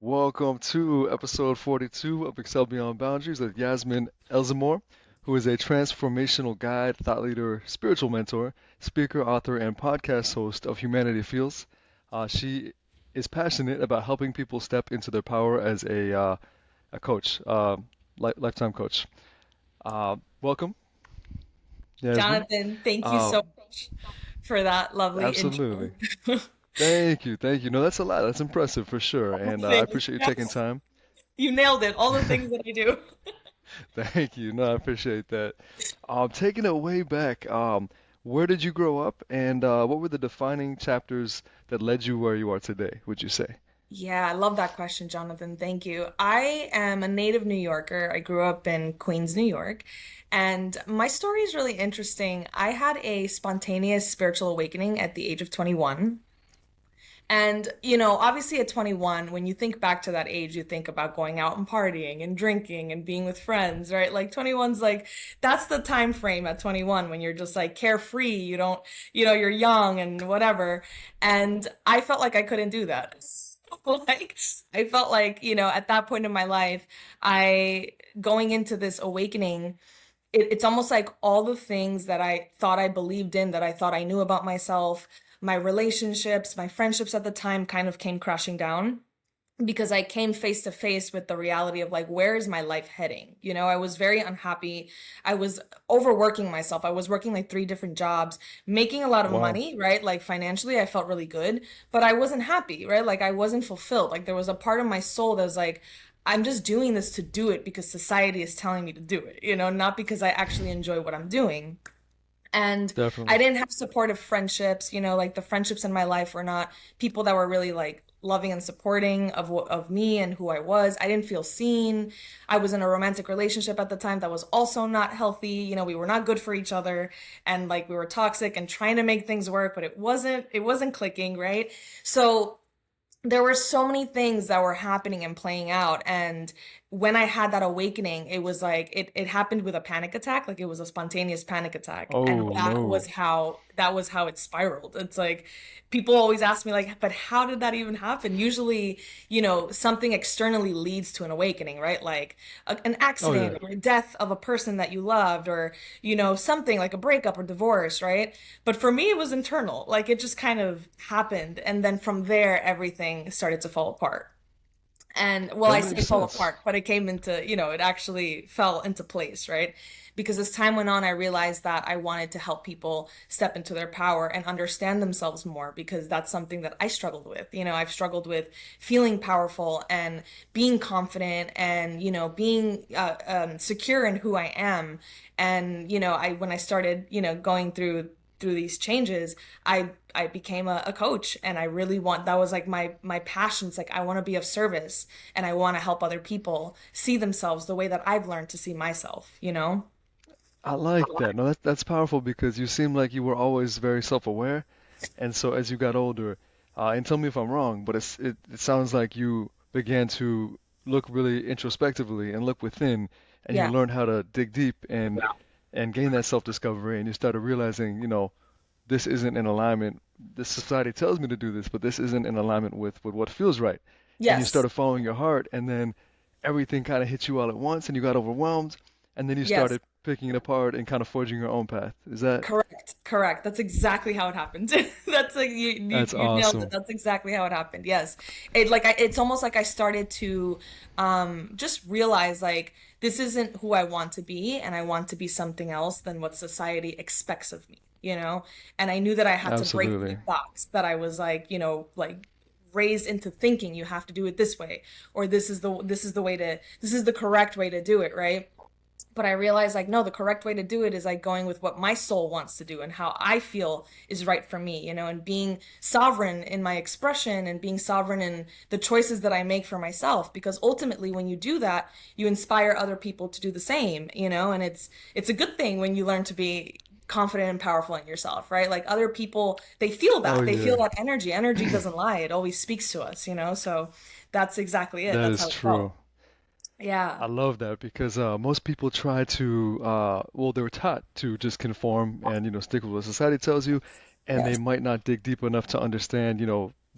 Welcome to episode 42 of Excel Beyond Boundaries with Yasmin Elzomor, who is a transformational guide, thought leader, spiritual mentor, speaker, author, and podcast host of Humanity Feels. She is passionate about helping people step into their power as a coach, lifetime coach. Welcome, Yasmin. Jonathan, thank you Uh, so much for that lovely intro. Absolutely. Thank you. Thank you. No, that's a lot. That's impressive for sure. And I Thanks. appreciate you taking Yes, time. you nailed it. All the things that I do. Thank you. No, I appreciate that. Taking it way back, where did you grow up, and what were the defining chapters that led you where you are today, would you say? Yeah, I love that question, Jonathan. Thank you. I am a native New Yorker. I grew up in Queens, New York, and my story is really interesting. I had a spontaneous spiritual awakening at the age of 21. And, obviously at 21, when you think back to that age, you think about going out and partying and drinking and being with friends, right? Like 21's like, that's the time frame at 21 when you're just like carefree. You don't, you're young and whatever. And I felt like I couldn't do that. Like, I felt like, at that point in my life, going into this awakening, it's almost like all the things that I thought I believed in, that I thought I knew about myself, my relationships, my friendships at the time kind of came crashing down because I came face to face with the reality of like, where is my life heading? I was very unhappy. I was overworking myself. I was working like three different jobs, making a lot of Wow. money, right? Like financially, I felt really good, but I wasn't happy, right? Like I wasn't fulfilled. Like there was a part of my soul that was like, I'm just doing this to do it because society is telling me to do it, not because I actually enjoy what I'm doing. And I Definitely. didn't have supportive friendships, like the friendships in my life were not people that were really like loving and supporting of me and who I was. I didn't feel seen. I was in a romantic relationship at the time that was also not healthy. We were not good for each other, and like we were toxic and trying to make things work, but it wasn't clicking, right? So there were so many things that were happening and playing out. And when I had that awakening, it was like it happened with a panic attack. Like it was a spontaneous panic attack. And Oh, no. that was how it spiraled. It's like people always ask me like, but how did that even happen? Usually, something externally leads to an awakening, right? Like an Oh, yeah. accident or a death of a person that you loved, or something like a breakup or divorce, right? But for me, it was internal. Like it just kind of happened. And then from there, everything started to fall apart. And well, That I makes say fall sense. apart, but it came into, it actually fell into place, right? Because as time went on, I realized that I wanted to help people step into their power and understand themselves more because that's something that I struggled with. I've struggled with feeling powerful and being confident and, being secure in who I am. And, when I started, going through these changes, I became a coach, and I really want that was like my passion. It's like I want to be of service, and I want to help other people see themselves the way that I've learned to see myself. I like that. No, that's powerful because you seem like you were always very self-aware. And so as you got older, and tell me if I'm wrong, but it sounds like you began to look really introspectively and look within, and you Yeah. learned how to dig deep and gain that self-discovery, and you started realizing, this isn't in alignment. This society tells me to do this, but this isn't in alignment with what feels right. And you Yes. started following your heart, and then everything kind of hit you all at once, and you got overwhelmed, and then you Yes. started picking it apart and kind of forging your own path. Is that? Correct. Correct. That's exactly how it happened. That's like That's you nailed it. awesome. That's exactly how it happened. Yes. It's almost like I started to just realize like this isn't who I want to be, and I want to be something else than what society expects of me. And I knew that I had to break the Absolutely. box that I was like, like raised into thinking you have to do it this way, or this is the correct way to do it, right? But I realized like no, the correct way to do it is like going with what my soul wants to do and how I feel is right for me, and being sovereign in my expression and being sovereign in the choices that I make for myself, because ultimately when you do that, you inspire other people to do the same, and it's a good thing when you learn to be confident and powerful in yourself, right? Like other people, they feel Oh that. They feel yeah. that energy doesn't lie, it always speaks to us. So that's exactly it. That That's is how it true. felt. Yeah. I love that because most people try to, well, they were taught to just conform and, stick with what society tells you, and they Yes. might not dig deep enough to understand,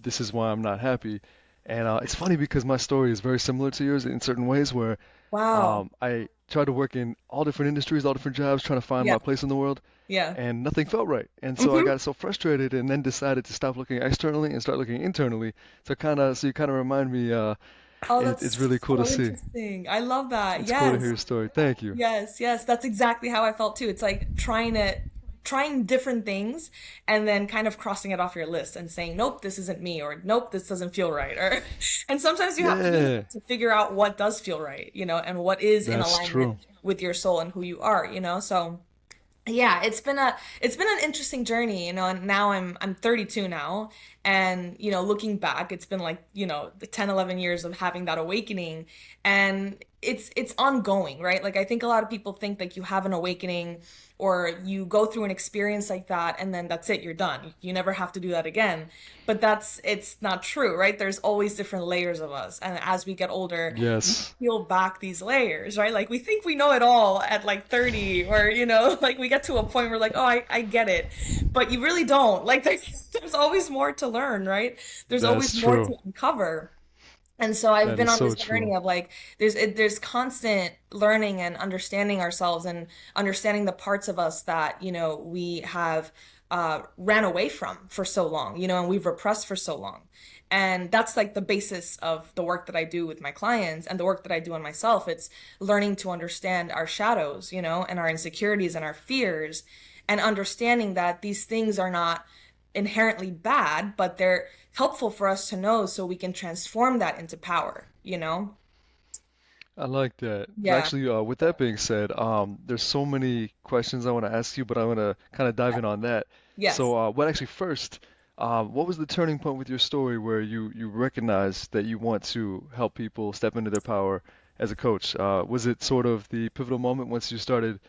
this is why I'm not happy. And it's funny because my story is very similar to yours in certain ways, where Wow. I tried to work in all different industries, all different jobs, trying to find Yeah. my place in the world, Yeah. and nothing felt right. And so I Hmm. got so frustrated, and then decided to stop looking externally and start looking internally. So you kind of remind me. Oh, It's really that's cool to so see. interesting. I love that. It's cool to hear Yes. your story. Thank you. Yes, yes, that's exactly how I felt too. It's like trying different things and then kind of crossing it off your list and saying, nope, this isn't me, or nope, this doesn't feel right. Or and sometimes you have to do Yeah, that to figure out what does feel right, and what is in that's alignment true. with your soul and who you are. So yeah, it's been an interesting journey, and now I'm 32 now, and looking back, it's been like, the 10, 11 years of having that awakening, and it's ongoing, right? Like I think a lot of people think like you have an awakening or you go through an experience like that and then that's it, you're done. You never have to do that again. But it's not true, right? There's always different layers of us, and as we get older, we Yes, peel back these layers, right? Like we think we know it all at like 30, or like we get to a point where like, oh, I get it. But you really don't. Like there's always more to learn, right? There's always that's more true. to uncover. And so I've That been is on so this true. journey of like there's constant learning and understanding ourselves and understanding the parts of us that, we have ran away from for so long, and we've repressed for so long. And that's like the basis of the work that I do with my clients and the work that I do on myself. It's learning to understand our shadows, and our insecurities and our fears, and understanding that these things are not inherently bad, but they're helpful for us to know so we can transform that into power. I like that. Yeah. Actually, with that being said, there's so many questions I want to ask you, but I want to kind of dive in on that. Yes. So, what actually first, what was the turning point with your story where you recognized that you want to help people step into their power as a coach? Was it sort of the pivotal moment once you started,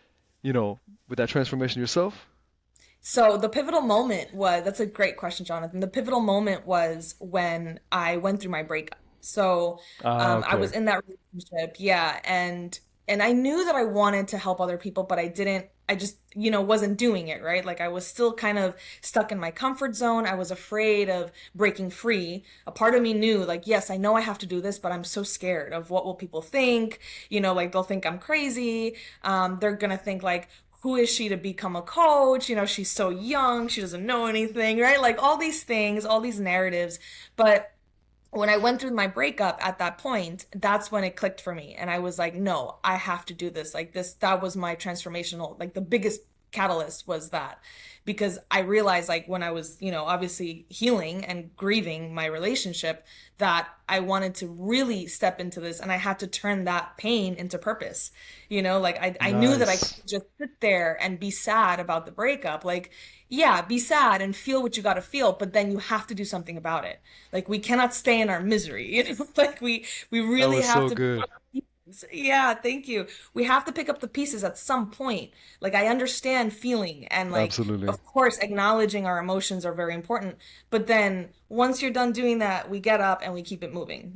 you know, with that transformation yourself? So the pivotal moment was, that's a great question, Jonathan. The pivotal moment was when I went through my breakup. So Ah, I was okay. in that relationship, yeah, and I knew that I wanted to help other people, but I just, wasn't doing it, right? Like I was still kind of stuck in my comfort zone. I was afraid of breaking free. A part of me knew, like, yes, I know I have to do this, but I'm so scared of what will people think. Like they'll think I'm crazy. They're gonna think like, who is she to become a coach? She's so young, she doesn't know anything, right? Like all these things, all these narratives. But when I went through my breakup at that point, that's when it clicked for me. And I was like, no, I have to do this. Like this, that was my transformational, like the biggest catalyst was that. Because I realized, like, when I was, obviously healing and grieving my relationship, that I wanted to really step into this and I had to turn that pain into purpose. Like I knew that I Nice. couldn't just sit there and be sad about the breakup. Like, yeah, be sad and feel what you got to feel, but then you have to do something about it. Like we cannot stay in our misery. Like we That really was have so to pick good. up the pieces. Yeah, thank you. We have to pick up the pieces at some point. Like I understand feeling and like Absolutely. of course acknowledging our emotions are very important, but then once you're done doing that, we get up and we keep it moving.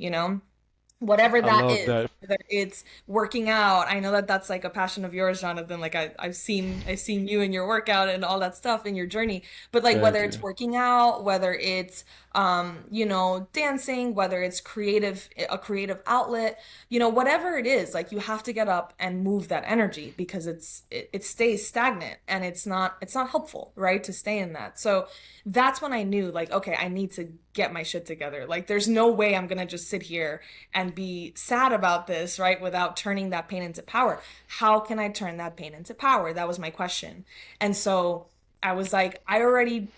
Whatever I that love is, that. whether it's working out. I know that that's like a passion of yours, Jonathan. Like I've seen you and your workout and all that stuff in your journey. But like whether Thank it's you. working out, whether it's dancing, whether it's a creative outlet, whatever it is, like you have to get up and move that energy because it stays stagnant and it's not helpful, right? To stay in that. So that's when I knew like, okay, I need to get my shit together. Like there's no way I'm gonna just sit here and be sad about this, right? Without turning that pain into power. How can I turn that pain into power? That was my question. And so I was like, I already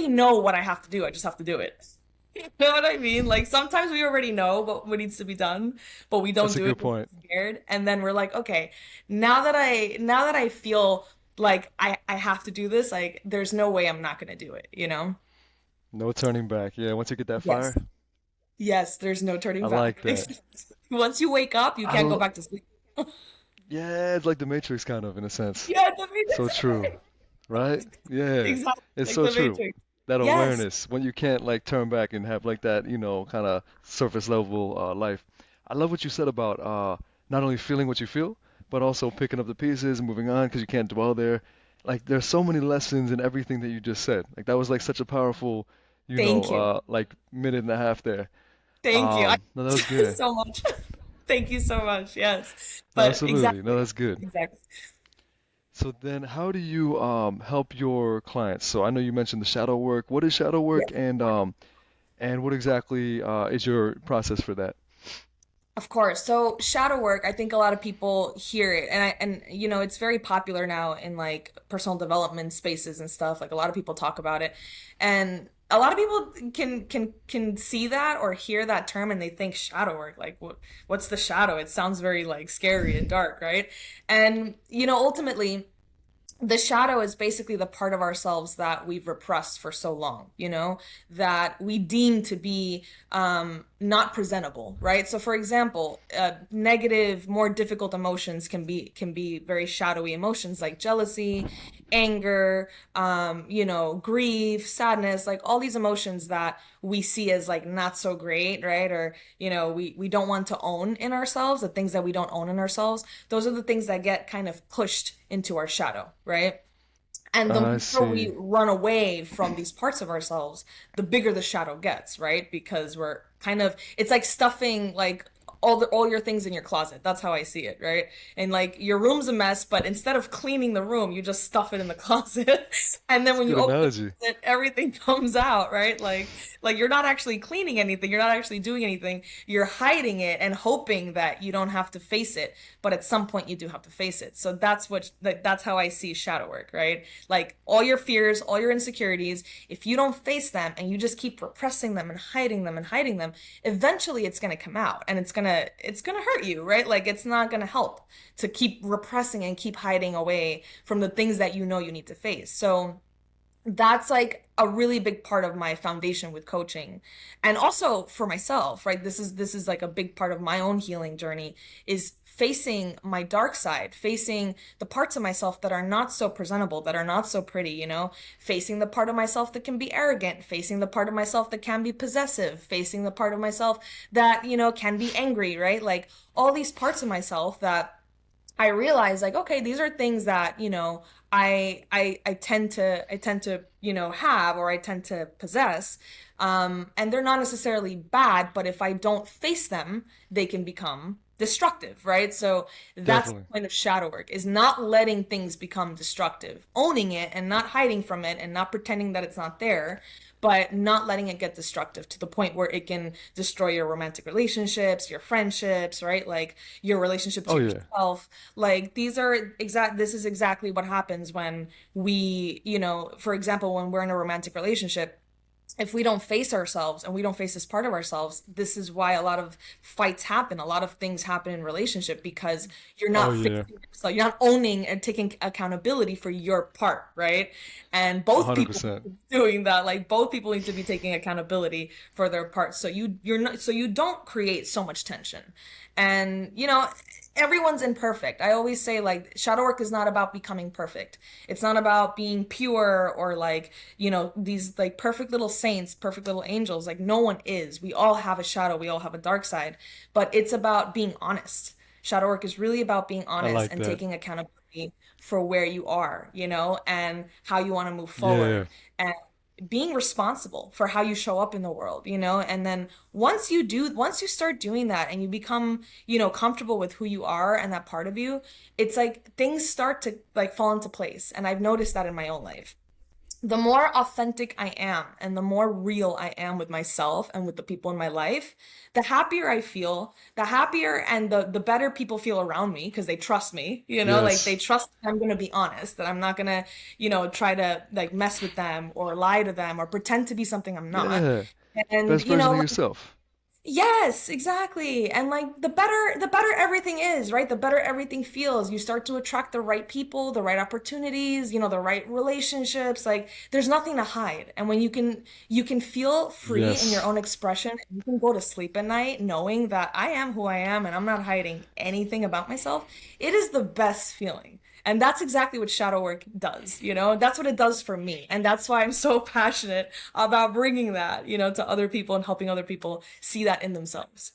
know what I have to do. I just have to do it. You know what I mean? Like sometimes we already know what needs to be done, but we don't That's a do it good because point. we're scared. And then we're like, okay, now that I feel like I have to do this, like there's no way I'm not gonna do it? No turning back. Yeah, once you get that fire, Yes. Yes, there's no I turning like back. that. Once you wake up, you I can't go l back to sleep. Yeah, it's like the Matrix kind of in a sense. Yeah, the So true, Matrix. right? Yeah, Exactly, it's like so the true. Matrix. That Yes, awareness when you can't like turn back and have like that, kind of surface level life. I love what you said about not only feeling what you feel, but also picking up the pieces and moving on because you can't dwell there. Like there's so many lessons in everything that you just said. Like that was like such a powerful, thank you. like minute and a half there. Thank you. I No, that was good. so much. Thank you so much. Yes. No, But absolutely. No, exactly. that's good. Exactly. So then how do you help your clients? So I know you mentioned the shadow work. What is shadow Yeah. work and what exactly is your process for that? Of course. So shadow work, I think a lot of people hear it and it's very popular now in like personal development spaces and stuff. Like a lot of people talk about it. And a lot of people can see that or hear that term and they think shadow work. Like what's the shadow? It sounds very like scary and dark, right? And ultimately the shadow is basically the part of ourselves that we've repressed for so long, that we deem to be not presentable, right? So, for example, negative, more difficult emotions can be very shadowy emotions like jealousy, anger, grief, sadness, like all these emotions that we see as like not so great, right? Or we don't want to own in ourselves, the things that we don't own in ourselves. Those are the things that get kind of pushed into our shadow, right? And the I more we see. run away from these parts of ourselves, the bigger the shadow gets, right? Because we're kind of, it's like stuffing like all your things in your closet. That's how I see it, right? And like your room's a mess, but instead of cleaning the room, you just stuff it in the closet. And then It's a when you good open the analogy. closet, everything comes out, right? Like you're not actually cleaning anything, you're not actually doing anything. You're hiding it and hoping that you don't have to face it, but at some point you do have to face it. So that's how I see shadow work, right? Like all your fears, all your insecurities, if you don't face them and you just keep repressing them and hiding them, eventually it's going to come out and it's going to hurt you, right? Like it's not going to help to keep repressing and keep hiding away from the things that you need to face. So that's like a really big part of my foundation with coaching and also for myself, right? This is like a big part of my own healing journey is facing my dark side, facing the parts of myself that are not so presentable, that are not so pretty, facing the part of myself that can be arrogant, facing the part of myself that can be possessive, facing the part of myself that can be angry, right? Like all these parts of myself that I realized like, okay, these are things that, I tend to, have or I tend to possess. And they're not necessarily bad, but if I don't face them, they can become destructive, right? So that's the Definitely. point of shadow work is not letting things become destructive, owning it and not hiding from it and not pretending that it's not there, but not letting it get destructive to the point where it can destroy your romantic relationships, your friendships, right? Like your relationship Oh to yeah. yourself. Like this is exactly what happens when we, for example, when we're in a romantic relationship, if we don't face ourselves and we don't face this part of ourselves, this is why a lot of fights happen. A lot of things happen in relationship because you're Oh not yeah. facing yourself. You're not owning and taking accountability for your part, right? And both people need 100%. to be doing that. Like both people need to be taking accountability for their part. So you're not so you don't create so much tension. And everyone's imperfect. I always say like shadow work is not about becoming perfect. It's not about being pure or like, these like perfect little saints, perfect little angels. Like no one is. We all have a shadow, we all have a dark side, but it's about being honest. Shadow work is really about being I honest like and that. taking accountability for where you are, and how you want to move Yeah. forward and being responsible for how you show up in the world, and then once you start doing that and you become, comfortable with who you are and that part of you, it's like things start to like fall into place. And I've noticed that in my own life. The more authentic I am and the more real I am with myself and with the people in my life, the happier I feel, the happier and the better people feel around me because they trust me, like they Yes. trust that I'm going to be honest, that I'm not going to, try to like mess with them or lie to them or pretend to be something I'm not. Yeah. And, Best version of yourself. yes, exactly. And like the better everything is, right? The better everything feels. You start to attract the right people, the right opportunities, the right relationships. Like there's nothing to hide. And when you can feel free in your Yes. own expression, you can go to sleep at night knowing that I am who I am and I'm not hiding anything about myself. It is the best feeling. And that's exactly what shadow work does, That's what it does for me. And that's why I'm so passionate about bringing that, to other people and helping other people see that in themselves.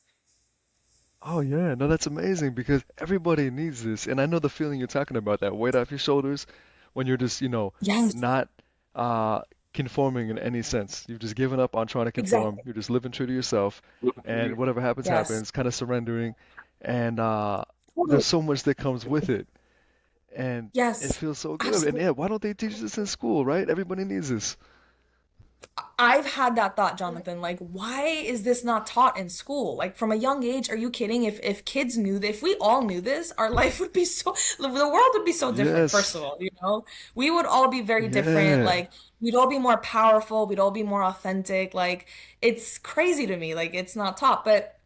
Oh yeah, no, that's amazing because everybody needs this. And I know the feeling you're talking about, that weight off your shoulders when you're just, Yes. not uh conforming in any sense. You've just given up on trying to conform. Exactly. You're just living true to yourself, and whatever happens, Yes. happens. Kind of surrendering, and there's Totally. so much that comes with it, and it Yes. feels so good. And Absolutely. yeah, why don't they teach this in school, right? Everybody needs this. I've had that thought, Jonathan. Like, why is this not taught in school? Like, from a young age, are you kidding? If kids knew that, if we all knew this, our life would be so, the world would be so different, first of Yes. all, you know? We would all be very different. Yeah. Like, we'd all be more powerful. We'd all be more authentic. Like, it's crazy to me. Like, it's not taught. But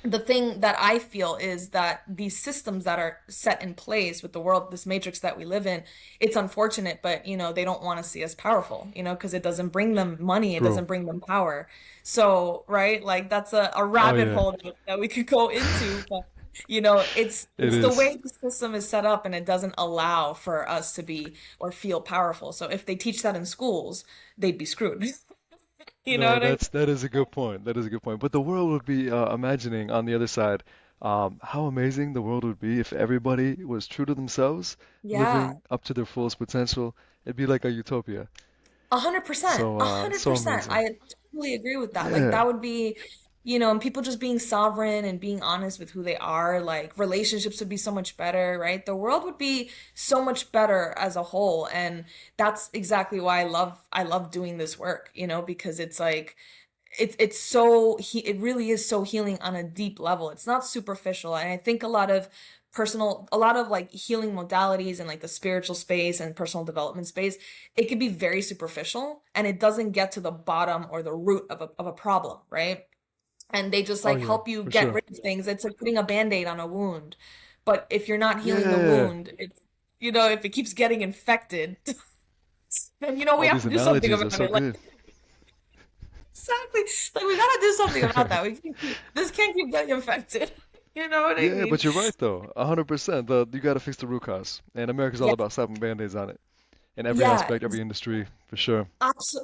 the thing that I feel is that these systems that are set in place with the world, this matrix that we live in, it's unfortunate, but they don't want to see us powerful, because it doesn't bring them money, it True. doesn't bring them power. So, right, like that's a Oh rabbit yeah. hole that we could go into, but it's It the is. way the system is set up and it doesn't allow for us to be or feel powerful. So if they teach that in schools, they'd be screwed. You know No, what I mean? that is a good point. That is a good point. But the world would be imagining on the other side, how amazing the world would be if everybody was true to themselves, Yeah. living up to their fullest potential. It'd be like a utopia. 100%, So a hundred so percent. amazing. I totally agree with that. Like Yeah, that would be, and people just being sovereign and being honest with who they are. Like relationships would be so much better, right? The world would be so much better as a whole, and that's exactly why I love doing this work. Because it's like it really is so healing on a deep level. It's not superficial, and I think a lot of like healing modalities and like the spiritual space and personal development space, it can be very superficial and it doesn't get to the bottom or the root of a problem, right? And they just oh like yeah, help you for get sure. rid of things. It's like putting a band-aid on a wound. But if you're not healing the Yeah. wound, if it keeps getting infected, then we All have these to do something analogies are about so it. Like, good. exactly. Like we gotta do something about that. This can't keep getting infected. You know what I Yeah, mean? but you're right though. 100%. You got to fix the root cause. And America's all Yeah, about slapping band-aids on it. In every yeah, aspect, every industry, for sure.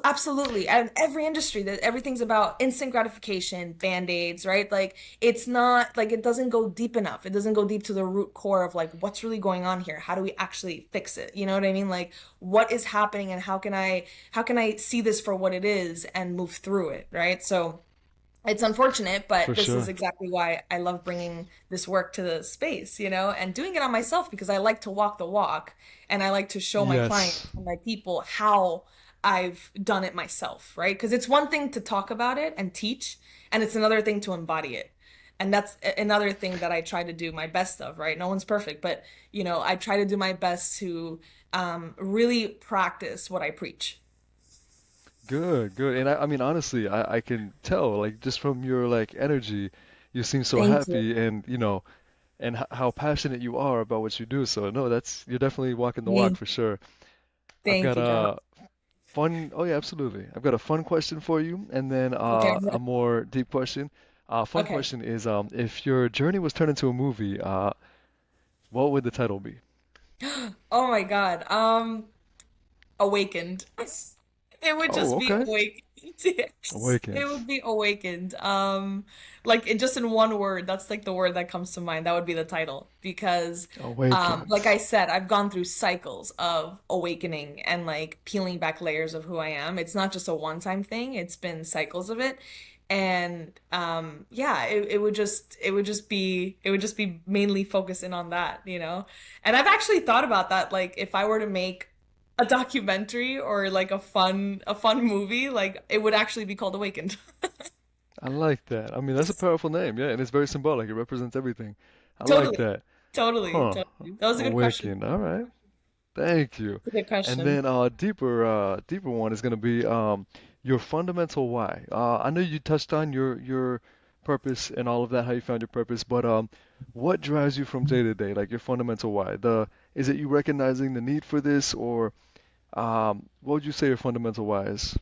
absolutely. And every industry, that everything's about instant gratification, band-aids, right? Like it's not like it doesn't go deep enough. It doesn't go deep to the root core of like what's really going on here. How do we actually fix it? You know what I mean? Like what is happening and how can I see this for what it is and move through it, right? So it's unfortunate, For but this is sure. exactly why I love bringing this work to the space, and doing it on myself because I like to walk the walk and I like to show my clients Yes. and my people how I've done it myself, right? Because it's one thing to talk about it and teach, and it's another thing to embody it. And that's another thing that I try to do my best of, right? No one's perfect, but I try to do my best to really practice what I preach. Good, good. And I mean, honestly, I can tell, like, just from your like energy, you seem so Thank you. happy, and and how passionate you are about what you do. So no, that's you're definitely walking the walk Thank for sure. I've thank got you, John. a fun. Oh yeah, absolutely. I've got a fun question for you, and then Okay, I'm a ready. more deep question. Fun Okay. question is, if your journey was turned into a movie, what would the title be? Oh my God. Awakened. It would Oh, just be okay. awakened. It Awakened. would be awakened. Like just in one word, that's like the word that comes to mind. That would be the title because Awakened. like I said, I've gone through cycles of awakening and like peeling back layers of who I am. It's not just a one-time thing, it's been cycles of it. And yeah, it would just be mainly focusing on that. And I've actually thought about that, like if I were to make a documentary or like a fun movie, like it would actually be called Awakened. I like that. I mean, that's a powerful name, yeah, and it's very symbolic. It represents everything. I like Totally, that. totally, Huh. totally. That was a good question. Awakened. All right. Thank you. That's a good And question. then deeper one is gonna be your fundamental why. I know you touched on your purpose and all of that, how you found your purpose, but what drives you from day to day, like your fundamental why? Is it you recognizing the need for this, or what would you say your fundamental why is?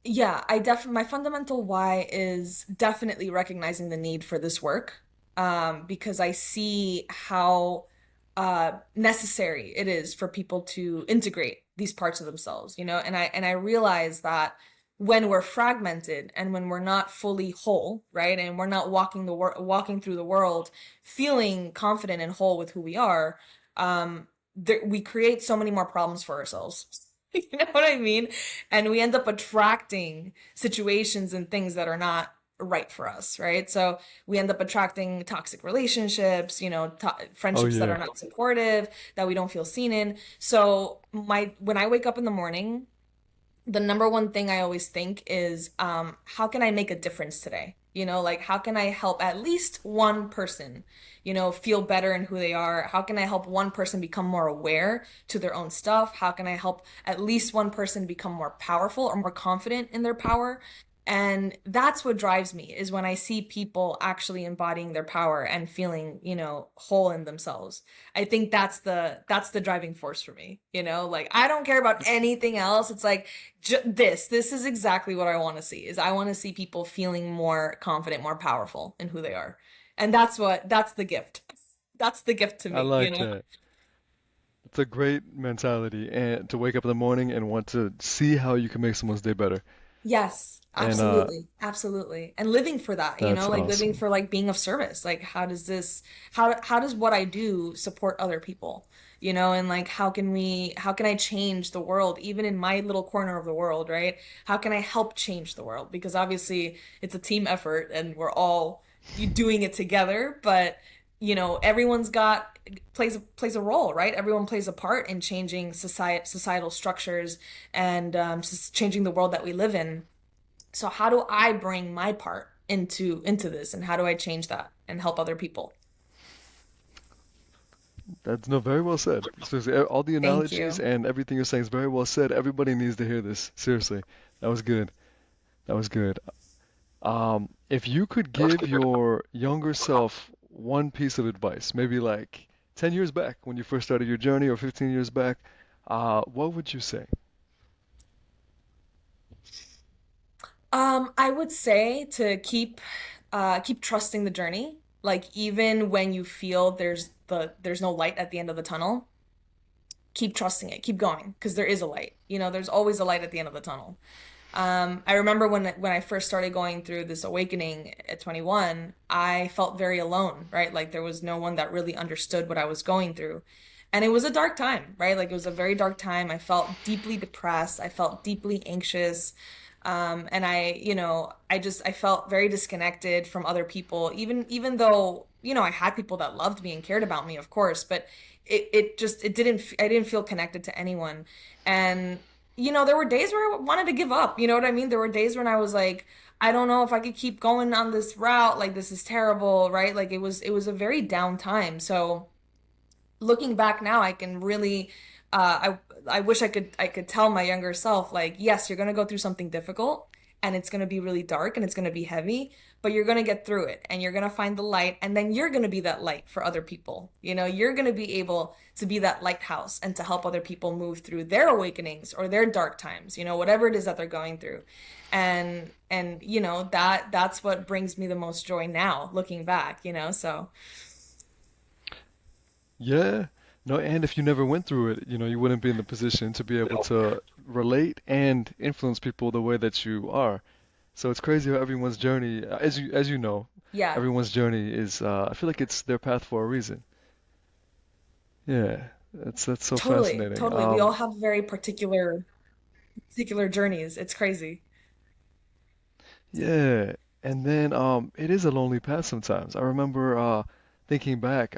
Yeah, I definitely my fundamental why is definitely recognizing the need for this work, because I see how necessary it is for people to integrate these parts of themselves, and I realize that when we're fragmented and when we're not fully whole, right, and we're not walking through the world feeling confident and whole with who we are, we create so many more problems for ourselves. You know what I mean? And we end up attracting situations and things that are not right for us, right? So we end up attracting toxic relationships, to Oh friendships that yeah. are not supportive, that we don't feel seen in. So my when I wake up in the morning, the number one thing I always think is, how can I make a difference today? Like how can I help at least one person, feel better in who they are? How can I help one person become more aware to their own stuff? How can I help at least one person become more powerful or more confident in their power? And that's what drives me is when I see people actually embodying their power and feeling, whole in themselves. I think that's the driving force for me, Like I don't care about anything else. It's like this is exactly what I want to see is I want to see people feeling more confident, more powerful in who they are. And that's the gift. That's the gift to I me, like that. It's a great mentality and to wake up in the morning and want to see how you can make someone's day better. Yes, And absolutely. Absolutely. And living for that, that's like living awesome. for like being of service. Like how does what I do support other people? And like how can I change the world even in my little corner of the world, right? How can I help change the world? Because obviously it's a team effort and we're all you doing it together, but everyone's got plays a role, right? Everyone plays a part in changing societal structures and just changing the world that we live in. So how do I bring my part into this, and how do I change that and help other people? That's no very well said. Seriously, all the Thank analogies you. and everything you're saying is very well said. Everybody needs to hear this. Seriously, that was good. That was good. If you could give your younger self one piece of advice, maybe like 10 years back when you first started your journey or 15 years back, what would you say? I would say to keep trusting the journey. Like even when you feel there's no light at the end of the tunnel, keep trusting it, keep going, because there is a light. There's always a light at the end of the tunnel. I remember when I first started going through this awakening at 21, I felt very alone, right? Like there was no one that really understood what I was going through. And it was a dark time, right? Like it was a very dark time. I felt deeply depressed. I felt deeply anxious. And I felt very disconnected from other people, even though, I had people that loved me and cared about me, of course, but I didn't feel connected to anyone. And there were days where I wanted to give up. You know what I mean? There were days when I was like, I don't know if I could keep going on this route. Like this is terrible, right? Like it was a very down time. So looking back now, I can really I wish I could tell my younger self like, yes, you're gonna go through something difficult and it's gonna be really dark and it's gonna be heavy, but you're gonna get through it and you're gonna find the light and then you're gonna be that light for other people. You're gonna be able to be that lighthouse and to help other people move through their awakenings or their dark times, whatever it is that they're going through. And that's what brings me the most joy now, looking back, so Yeah. No, and if you never went through it, you wouldn't be in the position to be able to relate and influence people the way that you are. So it's crazy how everyone's journey, as you know, yeah. everyone's journey is I feel like it's their path for a reason. Yeah. That's so Totally, fascinating. totally. We all have very particular journeys. It's crazy. Yeah. And then it is a lonely path sometimes. I remember thinking back,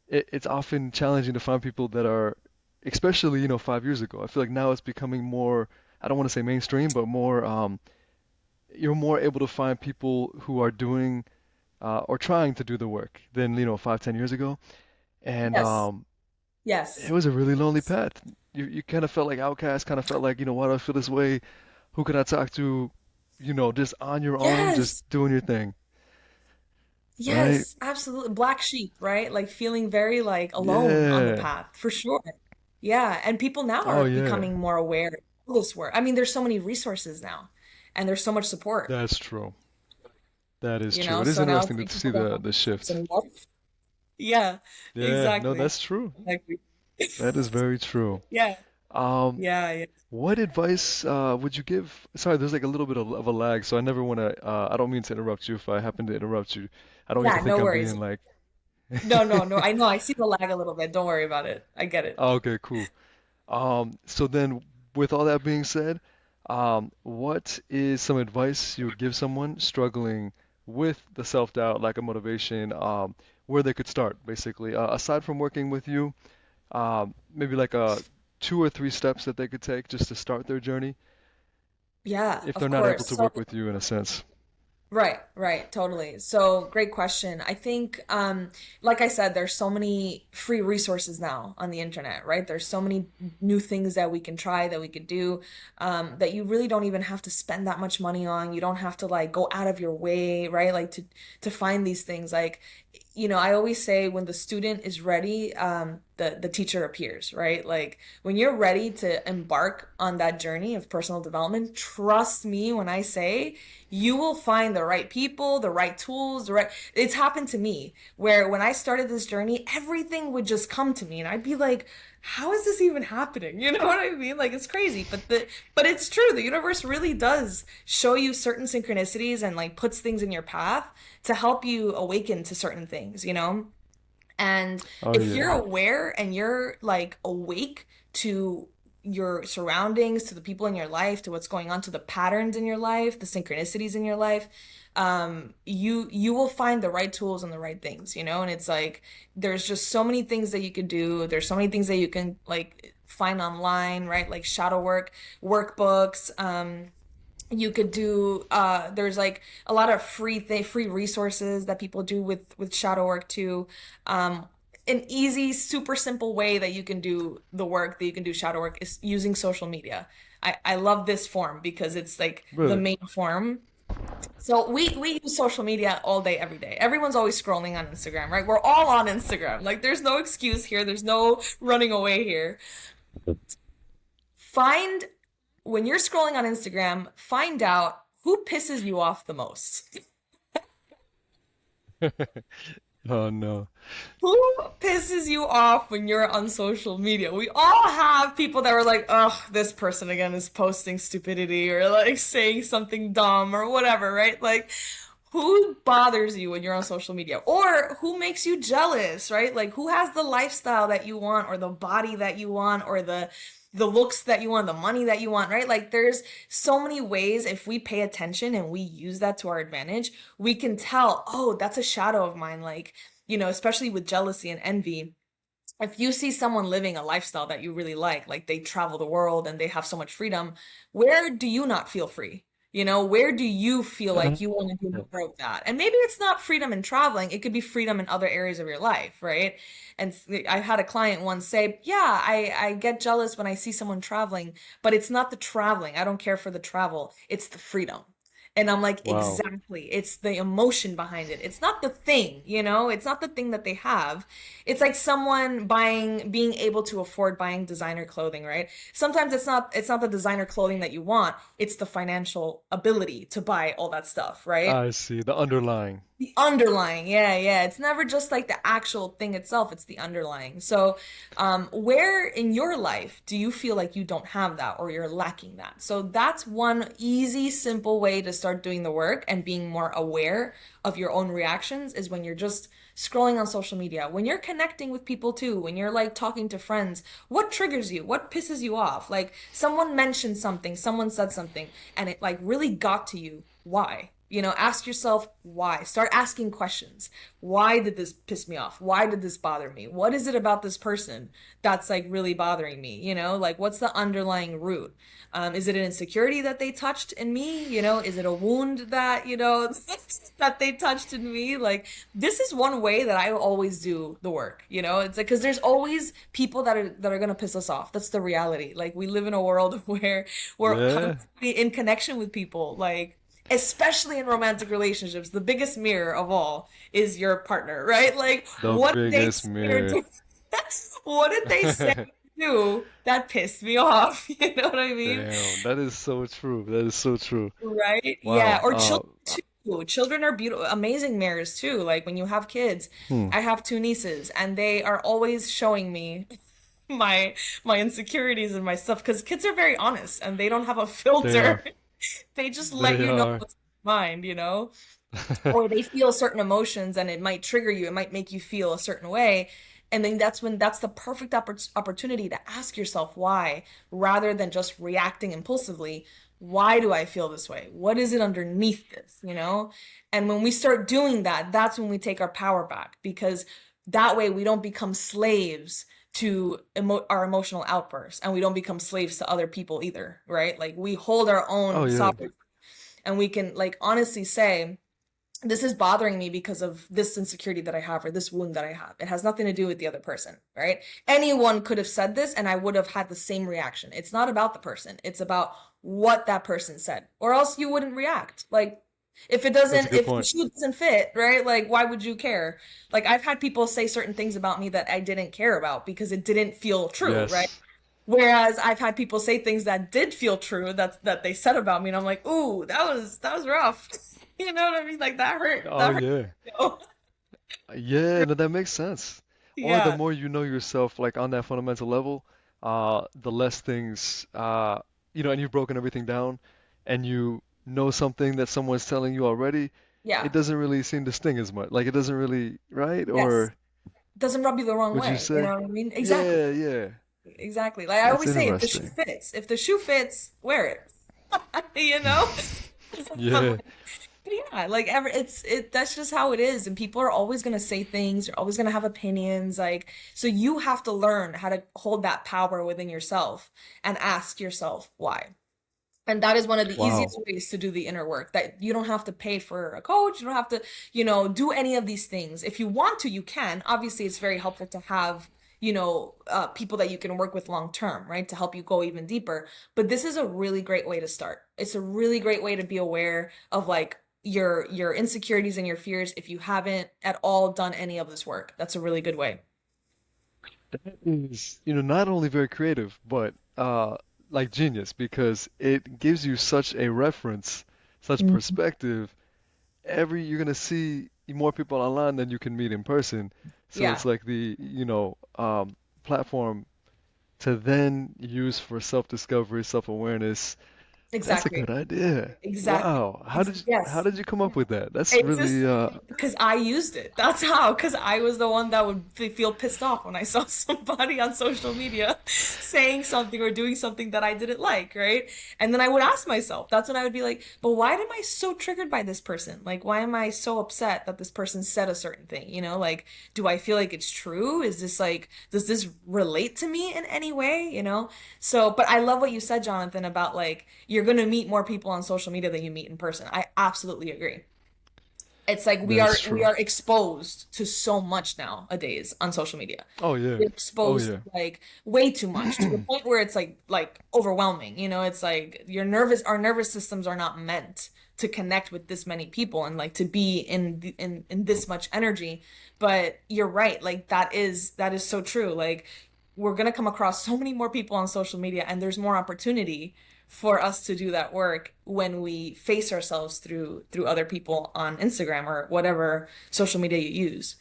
it's often challenging to find people that are, especially, 5 years ago. I feel like now it's becoming more, I don't want to say mainstream, but more, you're more able to find people who are doing or trying to do the work than, 5, 10 years ago. And Yes. it Yes. was a really lonely path. You kind of felt like outcast, kind of felt like, why do I feel this way? Who can I talk to? Just on your own, just Yes. doing your thing, right? Yes. Absolutely. Black sheep, right? Like feeling very like alone on the Yeah. path, for sure. Yeah. And people now Oh are yeah. becoming more aware of this work. I mean, there's so many resources now and there's so much support, That's true. That is true. It is So now it's interesting to like see people don't the have the to shift. themselves. Yeah, Yeah, no, exactly. that's true. Exactly. That is very true. Yeah. Um, Yeah. Yeah. what advice would you give? Sorry, there's like a little bit of a lag, so I never want to. I don't mean to interrupt you if I happen to interrupt you. I don't want you Yeah. to think No I'm worries. being like. No, no, no. I know. I see the lag a little bit. Don't worry about it. I get it. Oh, okay, cool. So then, with all that being said, what is some advice you would give someone struggling with the self-doubt, lack of motivation, where they could start, basically, aside from working with you, maybe like two or three steps that they could take just to start their journey, Yeah, if they're of not able course. to So work with you in a sense. right, right, totally. So great question. I think, like I said, there's so many free resources now on the internet, right? There's so many new things that we can try, that we could do, that you really don't even have to spend that much money on. You don't have to like go out of your way, right? Like to find these things. Like, I always say when the student is ready, the teacher appears, right? Like when you're ready to embark on that journey of personal development, trust me when I say you will find the right people, the right tools, the right. It's happened to me where when I started this journey, everything would just come to me, and I'd be like, "How is this even happening?" You know what I mean? Like it's crazy, but it's true. The universe really does show you certain synchronicities and like puts things in your path to help you awaken to certain things, you know? And Oh if you're yeah. aware and you're like awake to your surroundings, to the people in your life, to what's going on, to the patterns in your life, the synchronicities in your life, you will find the right tools and the right things, you know? And it's like there's just so many things that you could do. There's so many things that you can like find online, right? Like shadow work, workbooks, you could do there's like a lot of free resources that people do with shadow work too. An easy super simple way that you can do the work that you can do shadow work is using social media. I love this form because it's like the Really? main form. So we use social media all day every day. Everyone's always scrolling on Instagram, right? We're all on Instagram. Like there's no excuse here, there's no running away here. Find When you're scrolling on Instagram, find out who pisses you off the most. Oh no. Who pisses you off when you're on social media? We all have people that were like, oh, this person again is posting stupidity or like saying something dumb or whatever, right? Like, who bothers you when you're on social media? Or who makes you jealous, right? Like, who has the lifestyle that you want or the body that you want or the looks that you want, the money that you want, right? Like there's so many ways if we pay attention and we use that to our advantage, we can tell, oh, that's a shadow of mine. Like, especially with jealousy and envy. If you see someone living a lifestyle that you really like they travel the world and they have so much freedom, where do you not feel free? Where do you feel like you want to do more of that? And maybe it's not freedom in traveling, it could be freedom in other areas of your life, right? And I had a client once say, yeah, I get jealous when I see someone traveling, but it's not the traveling. I don't care for the travel. It's the freedom. And I'm like, Wow. exactly. It's the emotion behind it. It's not the thing, It's not the thing that they have. It's like someone being able to afford buying designer clothing, right? Sometimes it's not the designer clothing that you want. It's the financial ability to buy all that stuff, right? I see. The underlying. The underlying, yeah, yeah. It's never just like the actual thing itself, it's the underlying. So, where in your life do you feel like you don't have that or you're lacking that? So, that's one easy, simple way to start doing the work and being more aware of your own reactions is when you're just scrolling on social media, when you're connecting with people too, when you're like talking to friends, what triggers you? What pisses you off? Like, someone mentioned something, someone said something, and it like really got to you. Why? Ask yourself why. Start asking questions. Why did this piss me off? Why did this bother me? What is it about this person that's like really bothering me? Like what's the underlying root? Is it an insecurity that they touched in me? Is it a wound that, that they touched in me? Like this is one way that I always do the work, It's like because there's always people that are gonna piss us off. That's the reality. Like we live in a world where we're Yeah. constantly in connection with people. Like especially in romantic relationships, the biggest mirror of all is your partner, right? Like, The what did they biggest say or mirror. do? What did they say or do that pissed me off? You know what I mean? Damn, that is so true. That is so true. Right? Yeah. Wow. Or children too. Children are beautiful, amazing mirrors too. Like when you have kids, Hmm. I have two nieces, and they are always showing me my my insecurities and my stuff because kids are very honest and they don't have a They filter. are. They just let They you know are. what's in their mind. Or they feel certain emotions and it might trigger you, it might make you feel a certain way. And then that's the perfect opportunity to ask yourself why, rather than just reacting impulsively. Why do I feel this way? What is it underneath this, you know? And when we start doing that, that's when we take our power back, because that way we don't become slaves to our emotional outbursts, and we don't become slaves to other people either, right? Like we hold our Oh own yeah. sovereignty, and we can like honestly say, this is bothering me because of this insecurity that I have, or this wound that I have. It has nothing to do with the other person, right? Anyone could have said this and I would have had the same reaction. It's not about the person. It's about what that person said, or else you wouldn't react. Like if it That's a doesn't, good if the point. shoe doesn't fit, right? Like why would you care? Like I've had people say certain things about me that I didn't care about because it didn't feel true, right? Yes. Whereas I've had people say things that did feel true, that they said about me, and I'm like, ooh, that was rough. You know what I mean? Like that hurt. Oh That hurt. yeah. You know? Yeah, no, that makes sense. Or the Yeah. more you know yourself, like on that fundamental level, the less things, and you've broken everything down, and you know something that someone's telling you already, it Yeah. doesn't really seem to sting as much. Like it doesn't really, right? Yes. Or Doesn't rub you the wrong would you way. You say? know what I mean? Exactly. Yeah, yeah. Exactly. Like I That's always say, if the shoe interesting. fits, wear it. You know? But Yeah, But yeah, like that's just how it is. And people are always gonna say things, you're always gonna have opinions. Like, so you have to learn how to hold that power within yourself and ask yourself why. And that is one of the wow. easiest ways to do the inner work, that you don't have to pay for a coach. You don't have to, do any of these things. If you want to, you can. Obviously, it's very helpful to have, people that you can work with long term, right? To help you go even deeper. But this is a really great way to start. It's a really great way to be aware of like your insecurities and your fears if you haven't at all done any of this work. That's a really good way. That is, not only very creative, but like genius because it gives you such a reference, such Mhm. perspective. You're gonna see more people online than you can meet in person. So Yeah, it's like the, platform to then use for self-discovery, self-awareness. That's a exactly. good idea. Exactly. Wow. How Yes. did you come up with that? That's It's just really because I used it. That's how. Because I was the one that would feel pissed off when I saw somebody on social media saying something or doing something that I didn't like, right? And then I would ask myself, that's when I would be like, but why am I so triggered by this person? Like, why am I so upset that this person said a certain thing? Like, do I feel like it's true? Is this like, does this relate to me in any way? So, but I love what you said, Jonathan, about like, you're going to meet more people on social media than you meet in person. I absolutely agree. It's like we that's are we true. are exposed to so much nowadays on social media. Oh yeah. We're Oh exposed to yeah. like way too much, to the point where it's like overwhelming. It's like our nervous systems are not meant to connect with this many people and like to be in this much energy. But you're right, like that is so true. Like we're gonna come across so many more people on social media, and there's more opportunity for us to do that work when we face ourselves through other people on Instagram or whatever social media you use.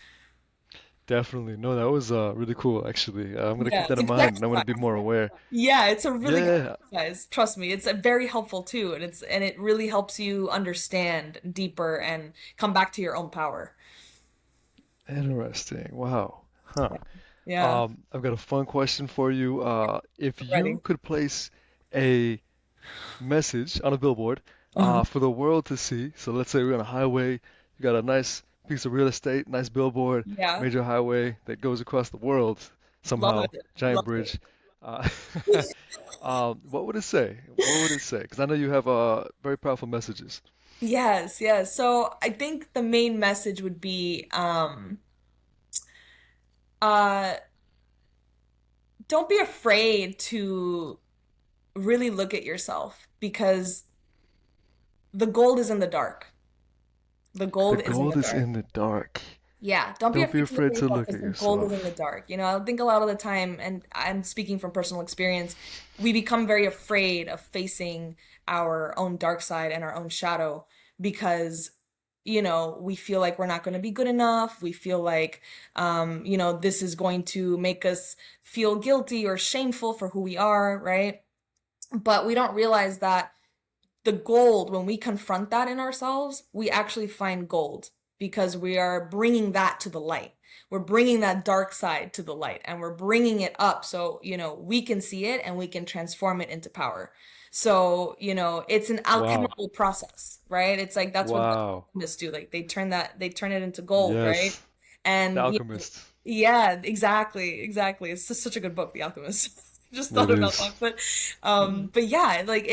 Definitely. No, that was really cool actually. I'm gonna Yeah, keep that it's in a good mind and I'm gonna be exercise. more aware. Yeah, it's a really good Yeah, exercise. Trust me, it's very helpful too, and it really helps you understand deeper and come back to your own power. interesting. Wow. Huh. Yeah, I've got a fun question for you. If ready. you could place a message on a billboard Uh-huh. for the world to see, so let's say we're on a highway, you got a nice piece of real estate, nice billboard, Yeah, major highway that goes across the world love somehow, it. giant Love bridge. it. Uh, what would it say? What would it say? Because I know you have very powerful messages. Yes, yes. So I think the main message would be uh don't be afraid to really look at yourself, because the gold is in the dark. The The gold is in the gold is dark. in the dark. Yeah, don't be Don't be afraid to look afraid at to yourself look because at the gold is in the yourself. dark. I think a lot of the time, and I'm speaking from personal experience, we become very afraid of facing our own dark side and our own shadow because, we feel like we're not going to be good enough. We feel like, this is going to make us feel guilty or shameful for who we are, right? But we don't realize that the gold, when we confront that in ourselves, we actually find gold. because we are bringing that to the light. We're bringing that dark side to the light and we're bringing it up so, we can see it and we can transform it into power. So, it's an Wow. alchemical process, right? It's like that's what the Wow. alchemists do. Like they turn it into gold, right? Yes. The And Alchemist. yeah, exactly, exactly. It's just such a good book, The Alchemist. Just It thought about is. that, but yeah, like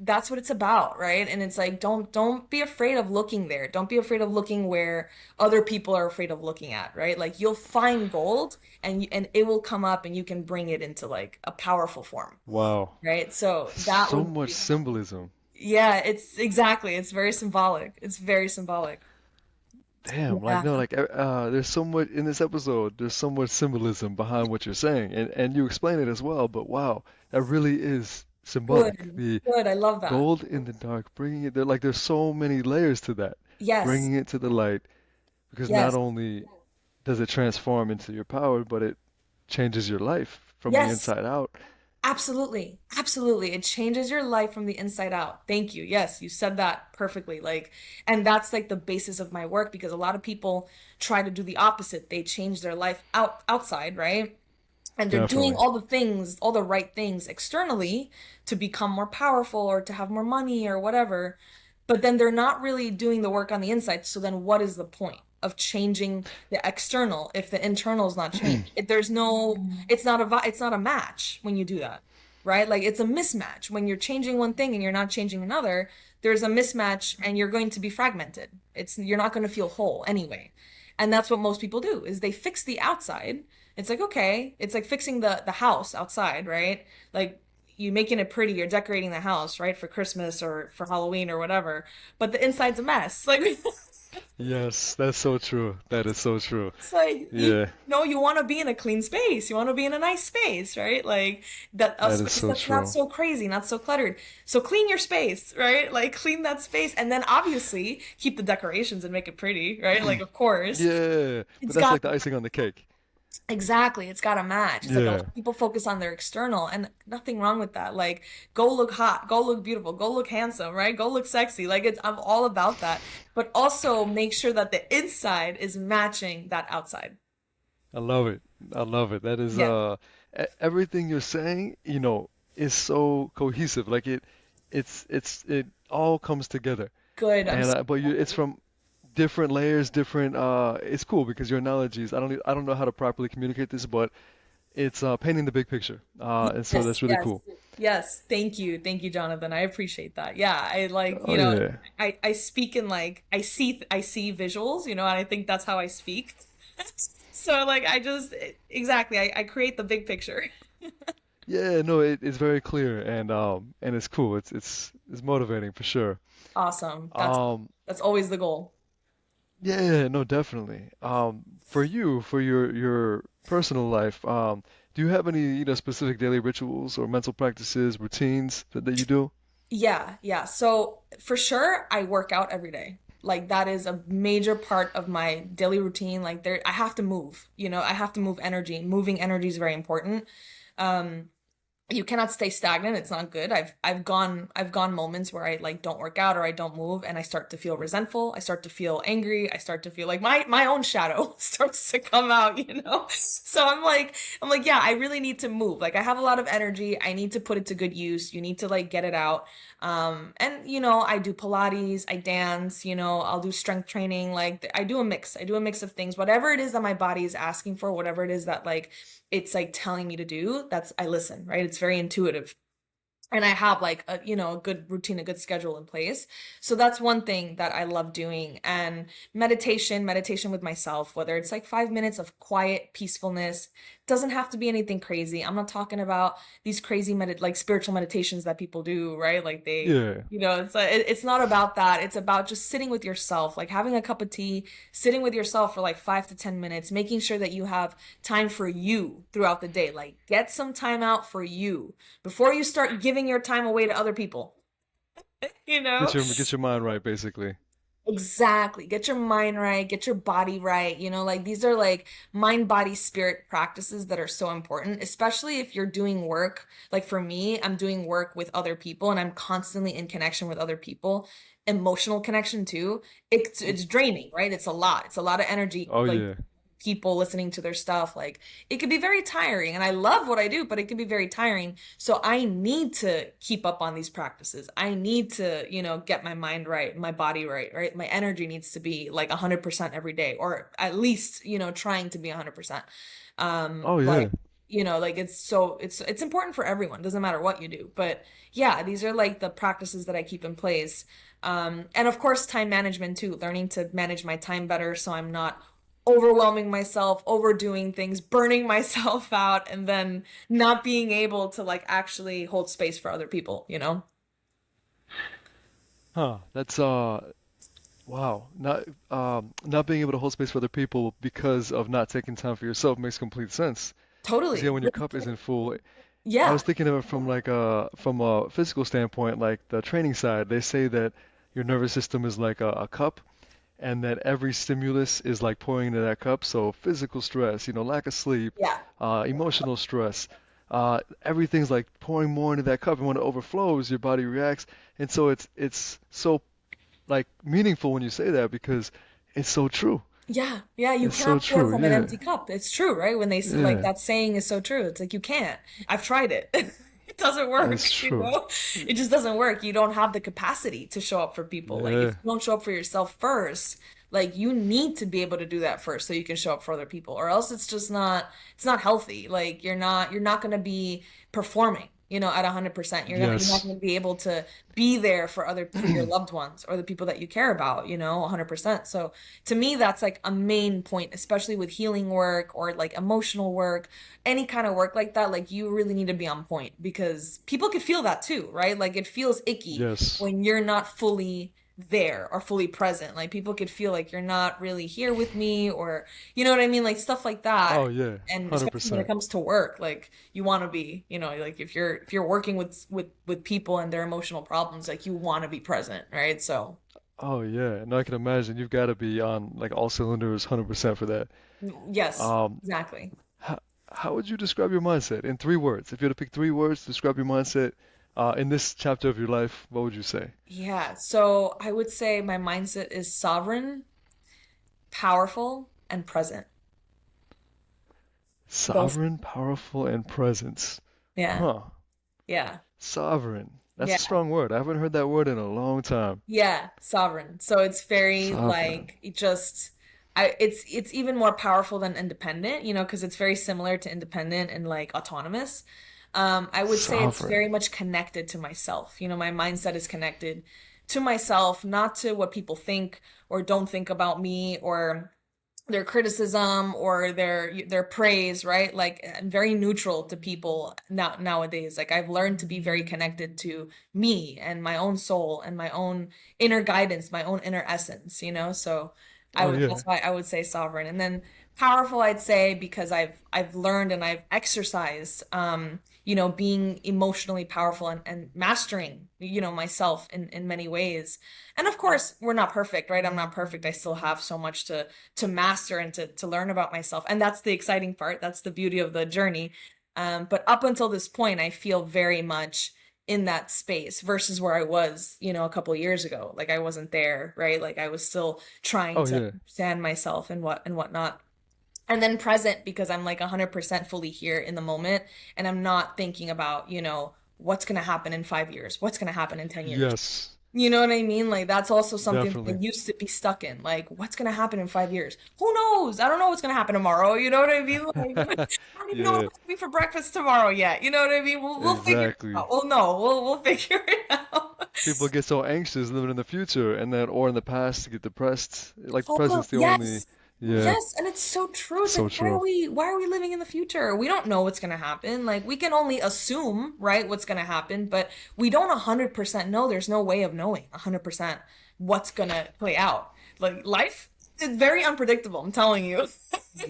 that's what it's about, right? And it's like don't be afraid of looking there. Don't be afraid of looking where other people are afraid of looking at, right? Like you'll find gold and it will come up and you can bring it into like a powerful form, Wow. right? So that So would much be, symbolism. yeah, it's exactly. It's very symbolic. It's very symbolic. Damn, like Yeah. no, like there's so much in this episode. There's so much symbolism behind what you're saying, and you explain it as well. But wow, that really is symbolic. Good. The Good. I love that. gold in the dark, bringing it there. Like there's so many layers to that. Yes. Bringing it to the light, because not Yes. only does it transform into your power, but it changes your life from the Yes. inside out. Absolutely. Absolutely. It changes your life from the inside out. Thank you. Yes, you said that perfectly. Like, and that's like the basis of my work because a lot of people try to do the opposite. They change their life outside, right? And they're doing Definitely. all the things, all the right things externally to become more powerful or to have more money or whatever, but then they're not really doing the work on the inside. So then what is the point of changing the external if the internal is not changed? There's no, it's not a match when you do that, right? Like it's a mismatch when you're changing one thing and you're not changing another. There's a mismatch and you're going to be fragmented. You're not going to feel whole anyway. And that's what most people do is they fix the outside. It's like, okay, it's like fixing the house outside, right? Like you making it pretty, you're decorating the house, right, for Christmas or for Halloween or whatever, but the inside's a mess. Like Yes, that's so true. That is so true. it's like Yeah, you want to be in a clean space. You want to be in a nice space, right? Like that a that is space so that's not true. so crazy, not so cluttered. So clean your space, right? Like clean that space and then obviously keep the decorations and make it pretty, right? Like of course. Yeah, but It's that's got like the icing on the cake. exactly. It's got to match. It's like a lot Yeah. of people focus on their external and nothing wrong with that. Like go look hot, go look beautiful, go look handsome, right? Go look sexy. Like I'm all about that. But also make sure that the inside is matching that outside. I love it. I love it. That is Yeah. everything you're saying, is so cohesive. Like it all comes together. Good. I'm And so but it's from different layers, different it's cool because your analogies, I don't know how to properly communicate this, but it's painting the big picture. And so yes, that's really yes. cool. Yes. Thank you. Thank you, Jonathan. I appreciate that. Yeah, I like, Oh yeah. I speak in like I see visuals, and I think that's how I speak. So like I just exactly I create the big picture. Yeah, no, it's very clear and it's cool. It's motivating for sure. Awesome. Um That's always the goal. yeah, no, definitely. For you, for your personal life, do you have any, specific daily rituals or mental practices, routines that you do? Yeah, yeah. So for sure, I work out every day. Like that is a major part of my daily routine. Like I have to move, I have to move energy. Moving energy is very important. Um, you cannot stay stagnant. It's not good. I've gone moments where I like don't work out or I don't move and I start to feel resentful. I start to feel angry. I start to feel like my own shadow starts to come out. So I'm like, yeah, I really need to move. Like I have a lot of energy. I need to put it to good use. You need to like get it out. And I do Pilates, I dance, I'll do strength training. Like I do a mix. I do a mix of things. Whatever it is that my body is asking for, whatever it is that like it's like telling me to do, that's I listen, right? It's very intuitive and I have like a good routine, a good schedule in place. So that's one thing that I love doing. And meditation with myself, whether it's like 5 minutes of quiet peacefulness, doesn't have to be anything crazy. I'm not talking about these crazy like spiritual meditations that people do, right? Like Yeah. it's not about that. It's about just sitting with yourself, like having a cup of tea, sitting with yourself for like 5 to 10 minutes, making sure that you have time for you throughout the day. Like get some time out for you before you start giving your time away to other people, you know? Get your mind right, basically. Exactly. Get your mind right, get your body right. Like these are like mind, body, spirit practices that are so important, especially if you're doing work. Like for me, I'm doing work with other people and I'm constantly in connection with other people. Emotional connection too. It's draining, right? It's a lot. It's a lot of energy, Oh like yeah. people listening to their stuff. Like it could be very tiring. And I love what I do, but it can be very tiring. So I need to keep up on these practices. I need to, get my mind right, my body right, right? My energy needs to be like 100% every day, or at least, trying to be 100%. Oh Like, yeah. like it's important for everyone. Doesn't matter what you do. But yeah, these are like the practices that I keep in place. And of course, time management too, learning to manage my time better so I'm not overwhelming myself, overdoing things, burning myself out, and then not being able to like actually hold space for other people? Huh. That's wow. Not being able to hold space for other people because of not taking time for yourself makes complete sense. Because yeah, Totally. when your cup isn't full, I Yeah. was thinking of it from like from a physical standpoint, like the training side. They say that your nervous system is like a cup, and that every stimulus is like pouring into that cup. So physical stress, lack of sleep, Yeah. emotional stress, everything's like pouring more into that cup, and when it overflows, your body reacts, and so it's so like meaningful when you say that because it's so true. Yeah, yeah, you It's so cannot pour true. from an Yeah, empty cup. It's true, right? When they like yeah, that saying is so true. It's like you can't. I've tried it. It doesn't it's work, true. It just doesn't work. You don't have the capacity to show up for people. Like if Yeah. you don't show up for yourself first, like you need to be able to do that first so you can show up for other people. Or else it's not healthy. Like you're not going to be performing, at 100%. You're not Yes. going to be able to be there for your loved ones or the people that you care about, 100%. So to me that's like a main point, especially with healing work or like emotional work, any kind of work like that. Like you really need to be on point because people could feel that too, right? Like it feels icky Yes. when you're not fully there or fully present. Like people could feel like you're not really here with me, or you know what I mean, like stuff like that. Oh yeah. And especially when it 100%. comes to work, like you want to be, like if you're working with people and their emotional problems, like you want to be present, right? So Oh yeah. No, I can imagine you've got to be on like all cylinders 100% for that. yes, Um, exactly. how, how would you describe your mindset in 3 words? If you had to pick 3 words to describe your mindset in this chapter of your life, what would you say? Yeah, so I would say my mindset is sovereign, powerful, and present. Those, Sovereign, powerful, and presence. yeah, Huh. yeah, Sovereign. That's yeah, a strong word. I haven't heard that word in a long time. yeah, sovereign. So it's very Sovereign. like it just it's even more powerful than independent, because it's very similar to independent and like autonomous. I would say it's Sovereign. very much connected to myself. My mindset is connected to myself, not to what people think or don't think about me, or their criticism or their praise, right? Like I'm very neutral to people nowadays. Like I've learned to be very connected to me and my own soul and my own inner guidance, my own inner essence, So Oh yeah. that's why I would say sovereign. And then powerful, I'd say, because I've learned and I've exercised being emotionally powerful and mastering, myself in many ways. And of course, we're not perfect, right? I'm not perfect. I still have so much to master and to learn about myself. And that's the exciting part. That's the beauty of the journey. But up until this point, I feel very much in that space versus where I was, a couple of years ago. Like I wasn't there, right? Like I was still trying Oh to yeah. understand myself and whatnot. And then present because I'm like 100% fully here in the moment and I'm not thinking about, what's going to happen in 5 years, what's going to happen in 10 years. Yes. You know what I mean? Like that's also something that I Definitely. used to be stuck in. Like, what's gonna happen in 5 years? Who knows? I don't know what's gonna happen tomorrow. You know what I mean? Like, I don't even know what I'm Yeah. gonna be for breakfast tomorrow yet. You know what I mean? We'll figure it Exactly. out. We'll know. We'll figure it out. People get so anxious living in the future and then or in the past to get depressed. Like Total. present's the only Yes. yeah, Yes, and it's so true. It's like so true. why are we living in the future? We don't know what's gonna happen. Like we can only assume, right, what's gonna happen, but we don't 100% know. There's no way of knowing 100% what's gonna play out. Like life is very unpredictable, I'm telling you.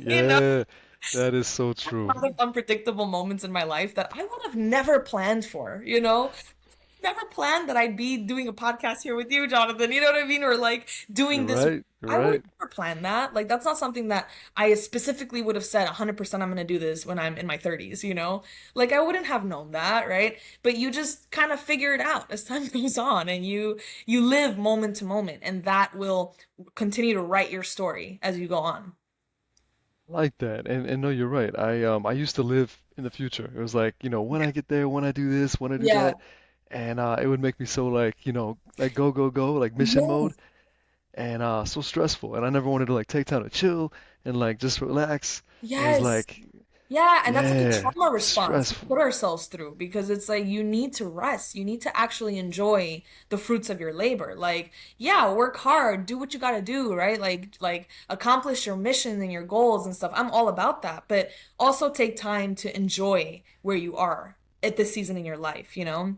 You know, Yeah, that is so a true. lot of unpredictable moments in my life that I would have never planned for. never planned that I'd be doing a podcast here with you, Jonathan. You know what I mean? Or like doing You're this. right. You're I would have right. never planned that. Like that's not something that I specifically would have said 100% I'm going to do this when I'm in my 30s, you know? Like I wouldn't have known that, right? But you just kind of figure it out as time goes on and you live moment to moment and that will continue to write your story as you go on. Like that. And no, you're right. I used to live in the future. It was like, when I get there, when I do this, when I do Yeah. that, and it would make me so like, like go go go, like mission mode, Yes. and so stressful. And I never wanted to like take time to chill and like just relax. It was Yes. like, Yeah, and that's like a yeah, trauma response we stressful. put ourselves through because it's like you need to rest. You need to actually enjoy the fruits of your labor. Like, yeah, work hard, do what you got to do, right? Like accomplish your mission and your goals and stuff. I'm all about that, but also take time to enjoy where you are at this season in your life, you know?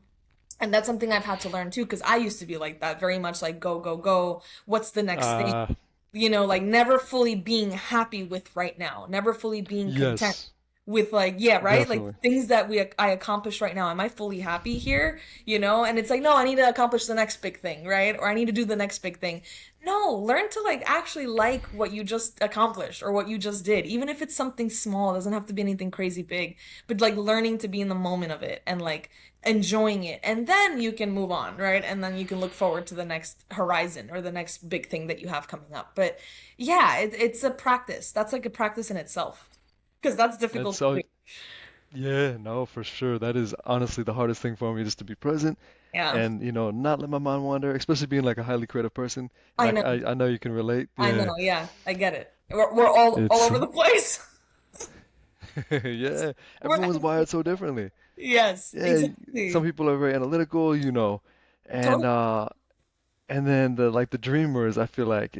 And that's something I've had to learn too, because I used to be like that, very much like go, go, go. What's the next thing? Uh, Like never fully being happy with right now, never fully being content yes, with like, yeah, right? Like definitely. things that I accomplish right now. Am I fully happy here? And it's like, no, I need to accomplish the next big thing, right? Or I need to do the next big thing. No, learn to like actually like what you just accomplished or what you just did, even if it's something small, it doesn't have to be anything crazy big, but like learning to be in the moment of it and like enjoying it. And then you can move on, right? And then you can look forward to the next horizon or the next big thing that you have coming up. But yeah, it's a practice. That's like a practice in itself because that's difficult That's to so, do. yeah, no, for sure. That is honestly the hardest thing for me, just to be present Yeah, and, not let my mind wander, especially being like a highly creative person. And I know. I know you can relate. I Yeah, know. Yeah, I get it. We're all it's, over the place. yeah, We're, everyone's wired so differently. yes, Yeah, some exactly. people are very analytical, and Totally. then the dreamers, I feel like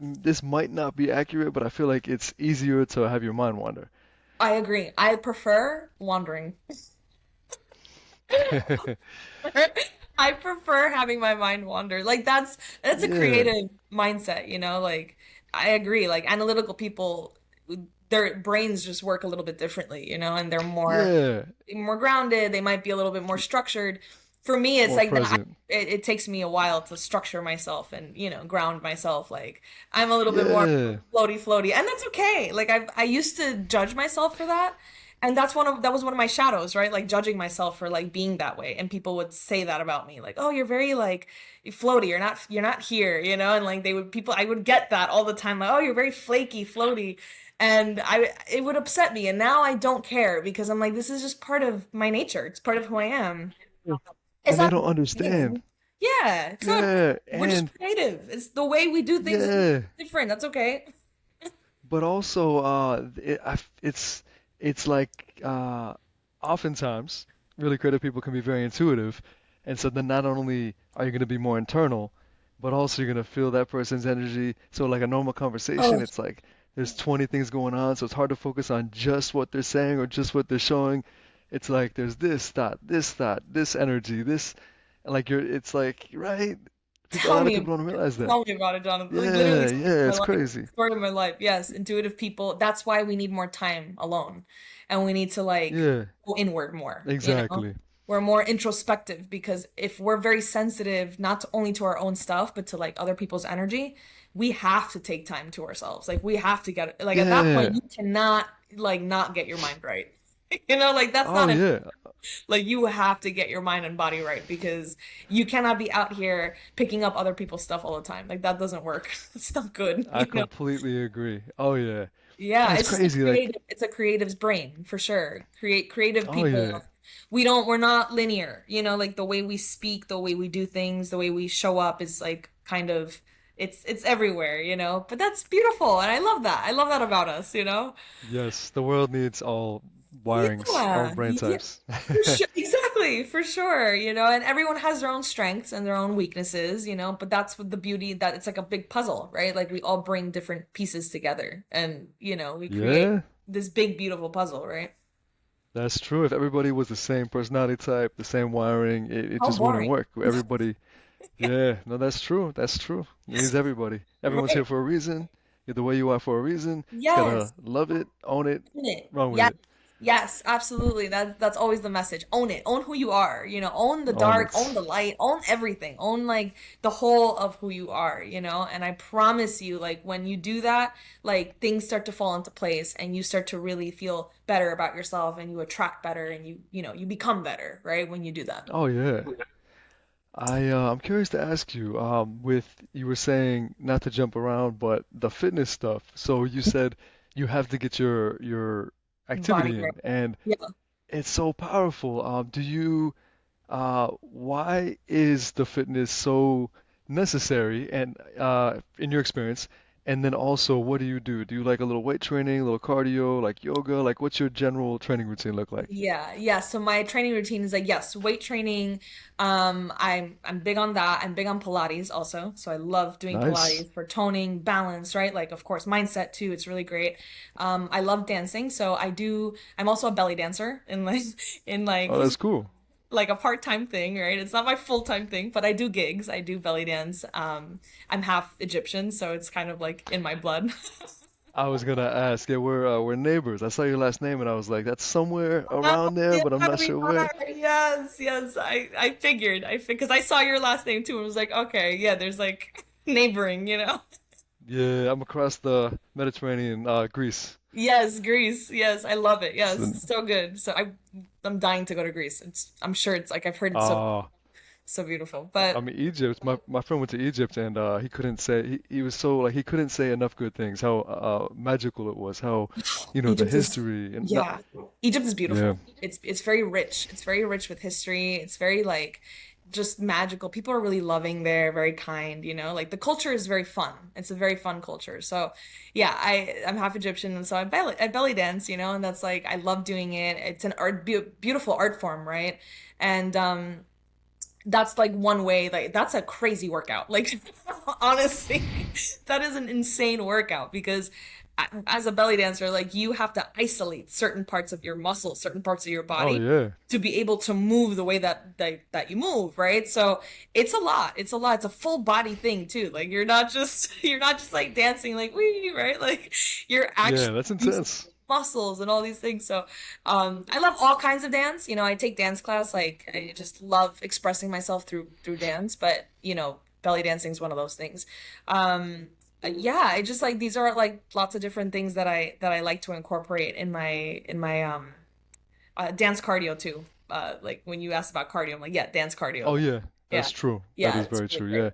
this might not be accurate, but I feel like it's easier to have your mind wander. I agree. I prefer wandering. I prefer having my mind wander. Like that's a Yeah, creative mindset, you know? Like I agree. Like analytical people their brains just work a little bit differently, and they're yeah, more grounded, they might be a little bit more structured. For me, it's more like that. present. It takes me a while to structure myself and, ground myself. Like I'm a little bit more Yeah, floaty, floaty, and that's okay. Like I used to judge myself for that. And that was one of my shadows, right? Like judging myself for like being that way. And people would say that about me, like, "Oh, you're very like floaty. You're not here," And like I would get that all the time, like, "Oh, you're very flaky, floaty." And it would upset me. And now I don't care because I'm like, this is just part of my nature. It's part of who I am. It's and they not don't understand. negative. Yeah, it's not. Yeah, We're just and creative. It's the way we do things is yeah, different. That's okay. but also it's like oftentimes really creative people can be very intuitive, and so then not only are you going to be more internal, but also you're going to feel that person's energy. So like a normal conversation, Oh, it's like there's 20 things going on, so it's hard to focus on just what they're saying or just what they're showing. It's like there's this thought, this energy, this, and like it's like, right? A tell lot of me, people don't realize that. tell me about it, Jonathan. Like literally, Yeah, yeah, my it's life, crazy. story of my life. Yes, intuitive people. That's why we need more time alone, and we need to like Yeah, go inward more. exactly. We're more introspective because if we're very sensitive, not to, only to our own stuff, but to like other people's energy, we have to take time to ourselves. Like we have to get like at that point, Yeah. you cannot like not get your mind right. Like that's Oh not an yeah. like you have to get your mind and body right because you cannot be out here picking up other people's stuff all the time. Like that doesn't work. It's not good, I completely agree. Oh yeah. Yeah, And it's it's just a crazy, like, creative, it's a creative's brain for sure. Creative oh people, yeah. we're not linear, like the way we speak, the way we do things, the way we show up is like kind of it's everywhere, But that's beautiful and I love that. I love that about us. Yes, the world needs all wirings, all Yeah, brain yeah, types. for sure. Exactly, for sure. And everyone has their own strengths and their own weaknesses, but that's what the beauty that it's like a big puzzle, right? Like we all bring different pieces together and, we create Yeah, this big, beautiful puzzle, right? that's true. If everybody was the same personality type, the same wiring, it How just wouldn't boring. work. Everybody, yeah, no, that's true. That's true. It needs everybody. Everyone's here Right. for a reason. You're the way you are for a reason. Yes. Gotta love it, own it, Own it. run with Yes. it. Yes, absolutely. That's always the message. Own it. Own who you are. Own the On dark, own it. the light, own everything. Own like the whole of who you are. And I promise you, like when you do that, like things start to fall into place and you start to really feel better about yourself and you attract better and you become better, right? When you do that. Oh yeah. I'm curious to ask you, with you were saying not to jump around, but the fitness stuff. So you said you have to get your Body, activity right? in, and Yeah. it's so powerful. Why is the fitness so necessary, and in your experience? And then also, what do you do? Do you like a little weight training, a little cardio, like yoga? Like, what's your general training routine look like? Yeah, yeah. So my training routine is like yes, weight training. I'm big on that. I'm big on Pilates also. So I love doing Nice. Pilates for toning, balance, right? Like of course mindset too. It's really great. I love dancing, so I'm also a belly dancer in like in Oh, that's cool. like a part-time thing, right? It's not my full-time thing, but I do gigs. I do belly dance. I'm half Egyptian, so it's kind of like in my blood. I was gonna ask. Yeah, we're neighbors. I saw your last name, and I was like, that's somewhere Oh, around there, yeah, but I'm not we sure where. are. Yes, yes. I figured. Because I saw your last name too and was like, okay, yeah, there's like neighboring. Yeah, I'm across the Mediterranean, Greece. Yes, Greece. Yes, I love it. Yes, So, so good. I'm dying to go to Greece. I'm sure it's like I've heard it's uh, so beautiful. I But mean, Egypt. My friend went to Egypt, and he couldn't say he was so like he couldn't say enough good things. How magical it was. How, the Egypt is, history and not. yeah, Egypt is Yeah, beautiful. It's very rich. It's very rich with history. It's very like just magical. People are really loving there, very kind. Like the culture is very fun. It's a very fun culture. So, yeah, I'm half Egyptian, and so I belly dance, and that's like I love doing it. It's an beautiful art form, right? And that's like one way, like that's a crazy workout, like honestly that is an insane workout because as a belly dancer, like you have to isolate certain parts of your muscles, certain parts of your oh body yeah, to be able to move the way that you move, right? So it's a lot, it's a full body thing too, like you're not just like dancing like wee, right? Like you're yeah. actually That's using intense. muscles and all these things. So I love all kinds of dance. I take dance class. Like I just love expressing myself through dance. But belly dancing is one of those things. Yeah, I just like these are like lots of different things that I like to incorporate in my dance cardio too. Like when you asked about cardio, I'm like, yeah, dance cardio. Oh Like, yeah, yeah, that's true. That yeah, is it's very really true. great. Yeah,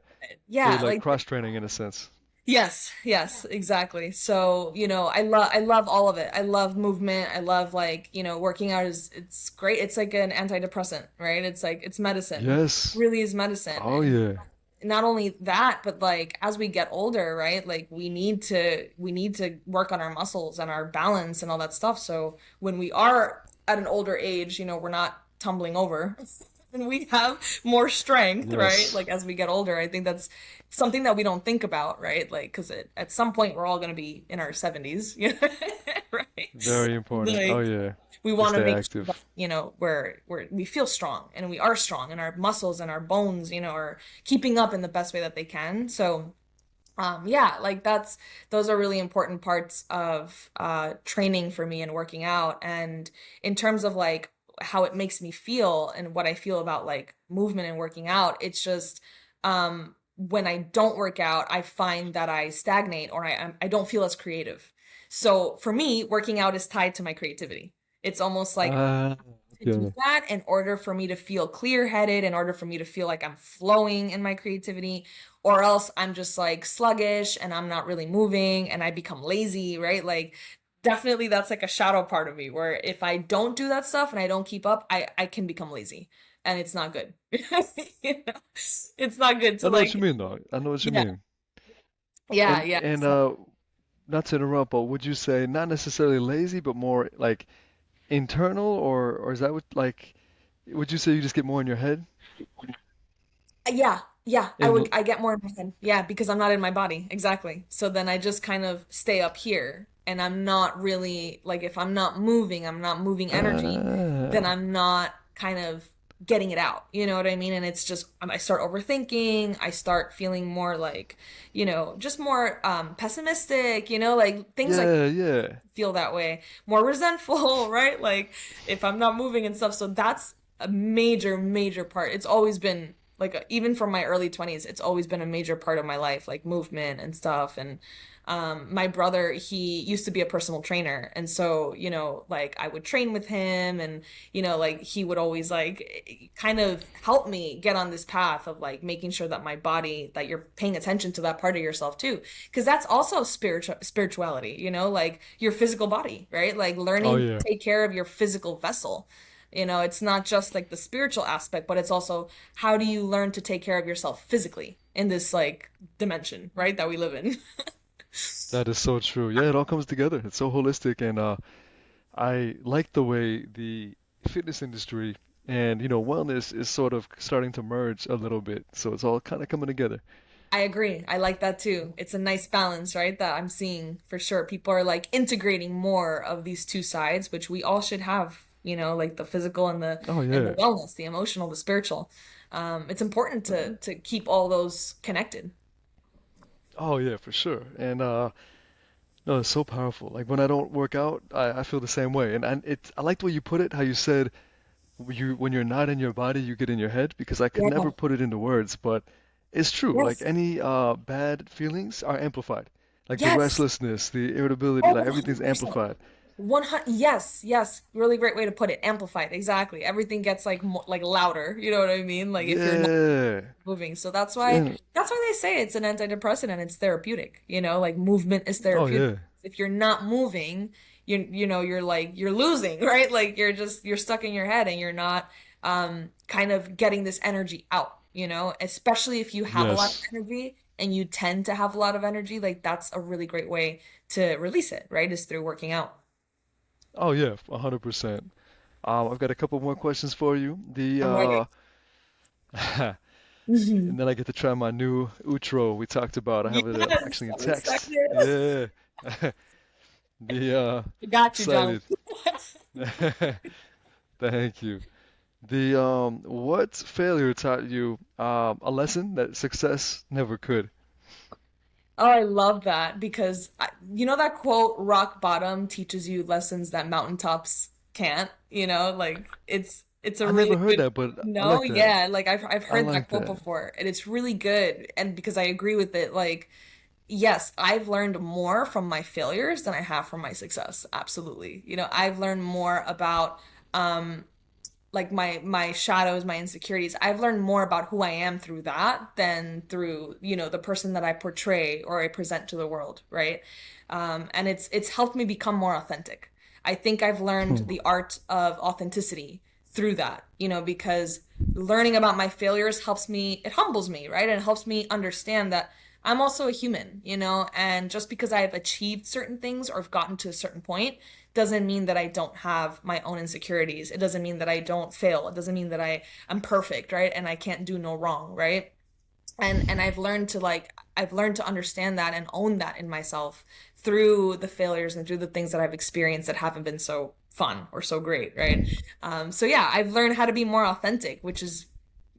Yeah, you're like like cross training in a sense. yes, yes, exactly. So, I love all of it. I love movement. I love like, working out it's great. It's like an antidepressant, right? It's like it's medicine. It Yes. really is medicine. Oh And yeah. not only that, but like as we get older, right? Like we need to work on our muscles and our balance and all that stuff. So when we are at an older age, we're not tumbling over and we have more strength, right? Yes. Like as we get older, I think that's something that we don't think about, right? Like because at some point we're all going to be in our 70s, right? Very important. Oh Like yeah. we To want to stay make sure that active. we feel strong and we are strong and our muscles and our bones are keeping up in the best way that they can. So yeah, like those are really important parts of training for me and working out. And in terms of like how it makes me feel and what I feel about like movement and working out, it's just when I don't work out, I find that I stagnate or I don't feel as creative. So for me, working out is tied to my creativity. It's almost like Ah, to do okay. that in order for me to feel clear-headed, in order for me to feel like I'm flowing in my creativity, or else I'm just like sluggish and I'm not really moving and I become lazy, right? Like definitely that's like a shadow part of me where if I don't do that stuff and I don't keep up, I can become lazy and it's not good. You know? It's not good to I know what you like mean, though. I know what you yeah. mean. Yeah, And yeah. and So not to interrupt, but would you say not necessarily lazy, but more like internal, or is that what like? Would you say you just get more in your head? yeah, yeah, In I get more in my head. Yeah, because I'm not in my body. Exactly. So then I just kind of stay up here and I'm not really like if I'm not moving energy, then ah, I'm not kind of getting it out. You know what I mean? And it's just I start overthinking. I start feeling more like, just more pessimistic. Like things like Yeah, yeah. feel that way, more resentful, right? Like if I'm not moving and stuff. So that's a major, major part. It's always been like even from my early 20s, it's always been a major part of my life, like movement and stuff. And my brother, he used to be a personal trainer. And so, like I would train with him and, like he would always like kind of help me get on this path of like making sure that my body, that you're paying attention to that part of yourself too. Because that's also spirituality, like your physical body, right? Like Oh learning to yeah. take care of your physical vessel. It's not just like the spiritual aspect, but it's also how do you learn to take care of yourself physically in this like dimension, right, that we live in. That is so true. Yeah, it all comes together. It's so holistic, and I like the way the fitness industry and wellness is sort of starting to merge a little bit. So it's all kind of coming together. I agree. I like that too. It's a nice balance, right? That I'm seeing for sure. People are like integrating more of these two sides, which we all should have, like the physical Oh and the yeah. wellness, the emotional, the spiritual. It's important to keep all those connected. Oh yeah, for sure. And no, it's so powerful. Like when I don't work out, I feel the same way. And I like the way you put it, how you said when you're not in your body, you get in your head, because I could never Yeah. put it into words, but it's true. Like Yes. any bad feelings are amplified. Like the Yes. restlessness, the irritability, Oh, like everything's 100%. amplified. 100, yes, yes, really great way to put it. Amplified, exactly. Everything gets like more, like louder, you know what I mean? Like if you're not Yeah. moving. So that's why they say it's an antidepressant and it's therapeutic, like movement is Oh therapeutic. yeah. If you're not moving, you're like you're losing, right? Like you're stuck in your head and you're not kind of getting this energy out, especially if you have a lot of Yes. energy and you tend to have a lot of energy, like that's a really great way to release it, right? Is through working out. Oh yeah, 100%. I've got a couple more questions for you. The I'm ready. and then I get to try my new outro we talked about. I have it Yes, actually in I'm text. excited. Yeah. The I got you, John. excited. Thank you. The what failure taught you a lesson that success never could? Oh, I love that because you know that quote, rock bottom teaches you lessons that mountaintops can't, like it's a I really never heard good that, but I no, like that. yeah, like I've I heard that like quote that. before and it's really good and because I agree with it, like yes, I've learned more from my failures than I have from my success. Absolutely. I've learned more about um like my shadows, my insecurities. I've learned more about who I am through that than through, the person that I portray or I present to the world, right? And it's helped me become more authentic. I think I've learned Hmm. the art of authenticity through that, because learning about my failures helps me, it humbles me, right? And it helps me understand that I'm also a human, and just because I've achieved certain things or have gotten to a certain point doesn't mean that I don't have my own insecurities. It doesn't mean that I don't fail. It doesn't mean that I'm perfect, right? And I can't do no wrong, right? And I've learned to understand that and own that in myself through the failures and through the things that I've experienced that haven't been so fun or so great, right? So yeah, I've learned how to be more authentic, which is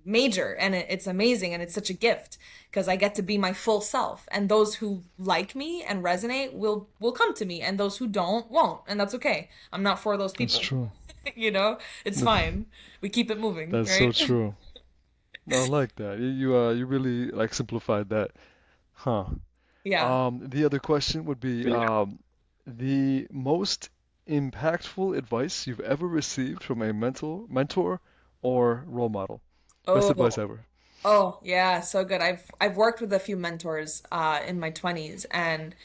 major and it's amazing and it's such a gift because I get to be my full self and those who like me and resonate will come to me and those who don't won't and that's okay. I'm not for those That's people. true. It's Th- fine. We keep it moving, That's so right? true. I like that. You really like simplified that. Huh. Yeah. The other question would be the most impactful advice you've ever received from a mentor or role model. Best advice Oh, ever. oh, yeah, so good. I've worked with a few mentors in my 20s and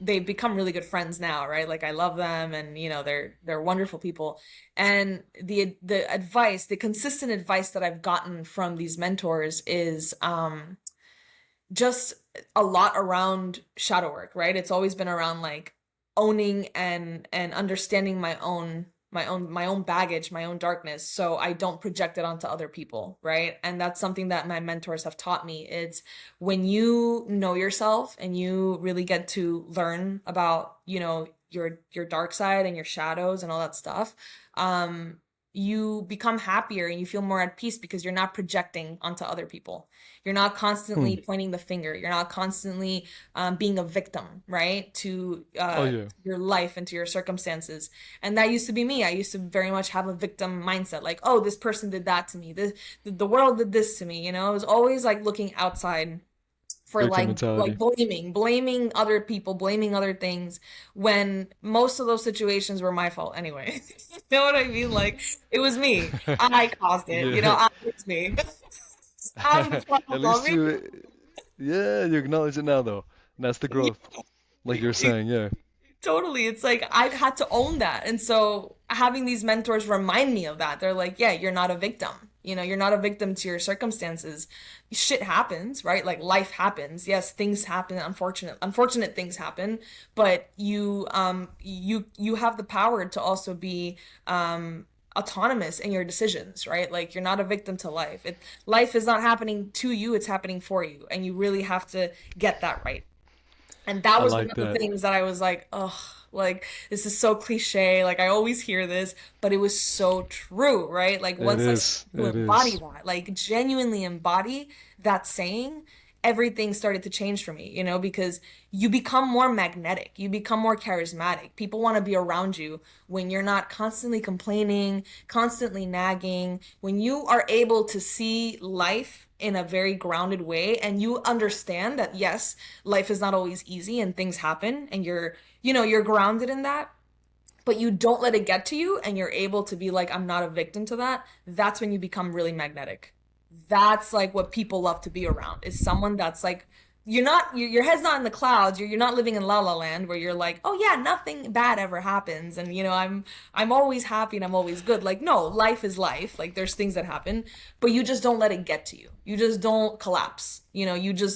they've become really good friends now, right? Like I love them and they're wonderful people. And the advice, the consistent advice that I've gotten from these mentors is just a lot around shadow work, right? It's always been around like owning and understanding my own baggage, my own darkness, so I don't project it onto other people, right? And that's something that my mentors have taught me. It's when you know yourself and you really get to learn about, your dark side and your shadows and all that stuff. you become happier and you feel more at peace because you're not projecting onto other people. You're not Hmm. constantly pointing the finger. You're not constantly being a victim, right, to Oh yeah. your life and to your circumstances. And that used to be me. I used to very much have a victim mindset, like, oh, this person did that to me. The world did this to me. I was always like looking outside for Victim like mentality. blaming other people, blaming other things when most of those situations were my fault anyway. You know what I mean? Like it was me. I caused it. Yeah. It's me. I'm the At problem. least you, yeah, you acknowledge it now though. And that's the growth, like you're saying. Yeah. Totally. It's like I've had to own that. And so having these mentors remind me of that. They're like, yeah, you're not a victim. You're not a victim to your circumstances. Shit happens, right? Like life happens. Yes, things happen, unfortunate things happen, but you have the power to also be autonomous in your decisions, right? Like you're not a victim to life. Life is not happening to you, it's happening for you, and you really have to get that right. And that I was one like of the that. things that I was like, oh, like this is so cliche. Like I always hear this, but it was so true, right? Like It once I started is. to It embody is. that, like genuinely embody that saying, everything started to change for me, because you become more magnetic, you become more charismatic. People want to be around you when you're not constantly complaining, constantly nagging, when you are able to see life in a very grounded way and you understand that yes, life is not always easy and things happen and you're grounded in that, but you don't let it get to you and you're able to be like, I'm not a victim to that. That's when you become really magnetic. That's like what people love to be around, is someone that's like, your head's not in the clouds. You're not living in la la land where you're like, oh yeah, nothing bad ever happens, and I'm always happy and I'm always good. Like no, life is life. Like there's things that happen, but you just don't let it get to you. You just don't collapse. You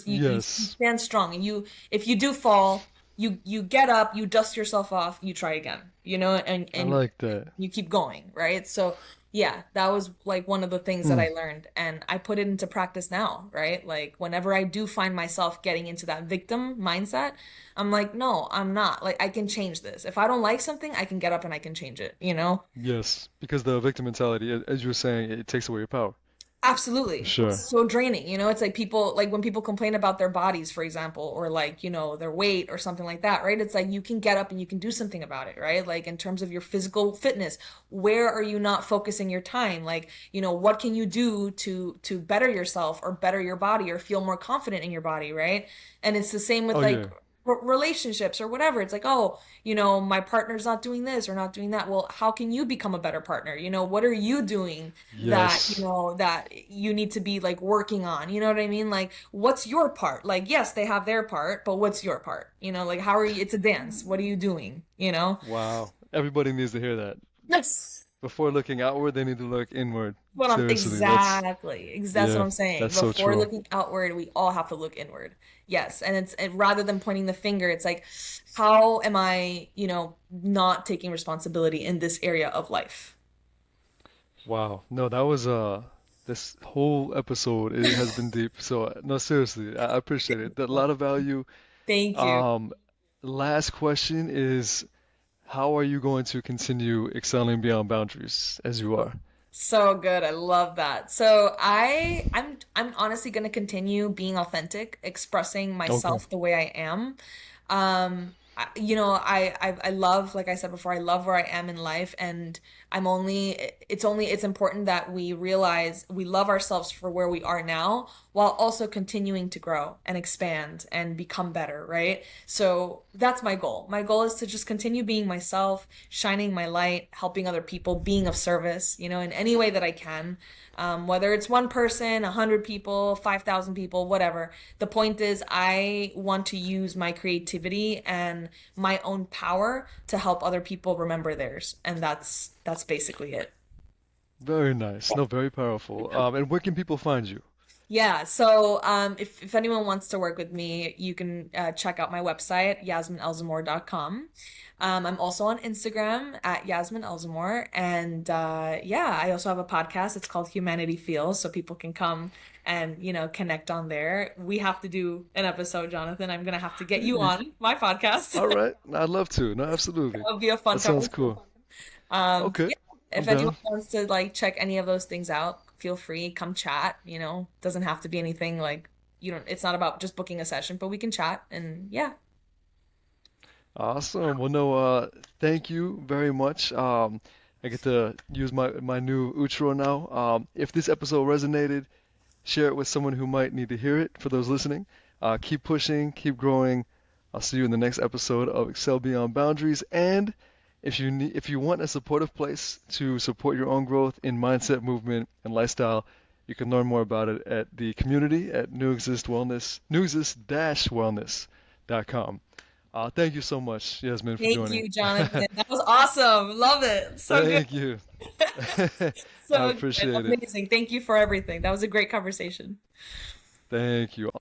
Yes. stand strong, and if you do fall, you get up, you dust yourself off, you try again, and I and like that. you keep going, right? So yeah, that was like one of the things that Hmm. I learned, and I put it into practice now, right? Like whenever I do find myself getting into that victim mindset, I'm like, no, I'm not. Like I can change this. If I don't like something, I can get up and I can change it, you know? Yes. Because the victim mentality, as you were saying, it takes away your power. For Absolutely. It's sure. so draining. It's like like when people complain about their bodies, for example, or like, their weight or something like that, right? It's like you can get up and you can do something about it, right? Like in terms of your physical fitness, where are you not focusing your time? Like, what can you do to better yourself or better your body or feel more confident in your body, right? And it's the same Oh with like yeah. relationships or whatever. It's like, oh, my partner's not doing this or not doing that. Well, how can you become a better partner? What are you doing that, Yes. that you need to be like working on? You know what I mean? Like, what's your part? Like, yes, they have their part, but what's your part? Like, how are you? It's a dance. What are you doing? Wow. Everybody needs to hear that. Yes. Before looking outward, they need to look inward. What I'm Seriously, that's what yeah, I'm saying. that's so Before true. looking outward, we all have to look inward. Yes, and rather than pointing the finger, it's like, how am I, not taking responsibility in this area of life? Wow. No, that was this whole episode it has been deep. So no, seriously, I appreciate it. A lot of value. Thank you. Um, last question is, how are you going to continue excelling beyond boundaries as you are? So good. I love that. So I'm honestly going to continue being authentic, expressing Okay. myself the way I am. I love, like I said before, I love where I am in life, and it's important that we realize we love ourselves for where we are now while also continuing to grow and expand and become better, right? So that's my goal. My goal is to just continue being myself, shining my light, helping other people, being of service, in any way that I can. Whether it's one person, 100 people, 5,000 people, whatever. The point is, I want to use my creativity and my own power to help other people remember theirs, and that's basically it. Very nice. No, very powerful. And where can people find you? Yeah, so if anyone wants to work with me, you can check out my website, yasminelzomor.com. I'm also on Instagram at Yasmin Elzomor. And yeah, I also have a podcast. It's called Humanity Feels, so people can come and, connect on there. We have to do an episode, Jonathan. I'm gonna have to get you You, on my podcast. all right. I'd love to. No, absolutely. It'll be a fun That sounds conversation. cool. Um, Okay. If I'm anyone down. wants to like check any of those things out, feel free, come chat, Doesn't have to be anything like you don't it's not about just booking a session, but we can chat and yeah. Awesome. Well, no, thank you very much. I get to use my new outro now. If this episode resonated, share it with someone who might need to hear it. For those listening, keep pushing, keep growing. I'll see you in the next episode of Excel Beyond Boundaries. And if you want a supportive place to support your own growth in mindset, movement, and lifestyle, you can learn more about it at the community at newexist-wellness.com. Thank you so much, Yasmin, for Thank joining. you, Jonathan. That was awesome. Love it. So good. Thank you. I So good. appreciate it. Amazing. Thank you for everything. That was a great conversation. Thank you.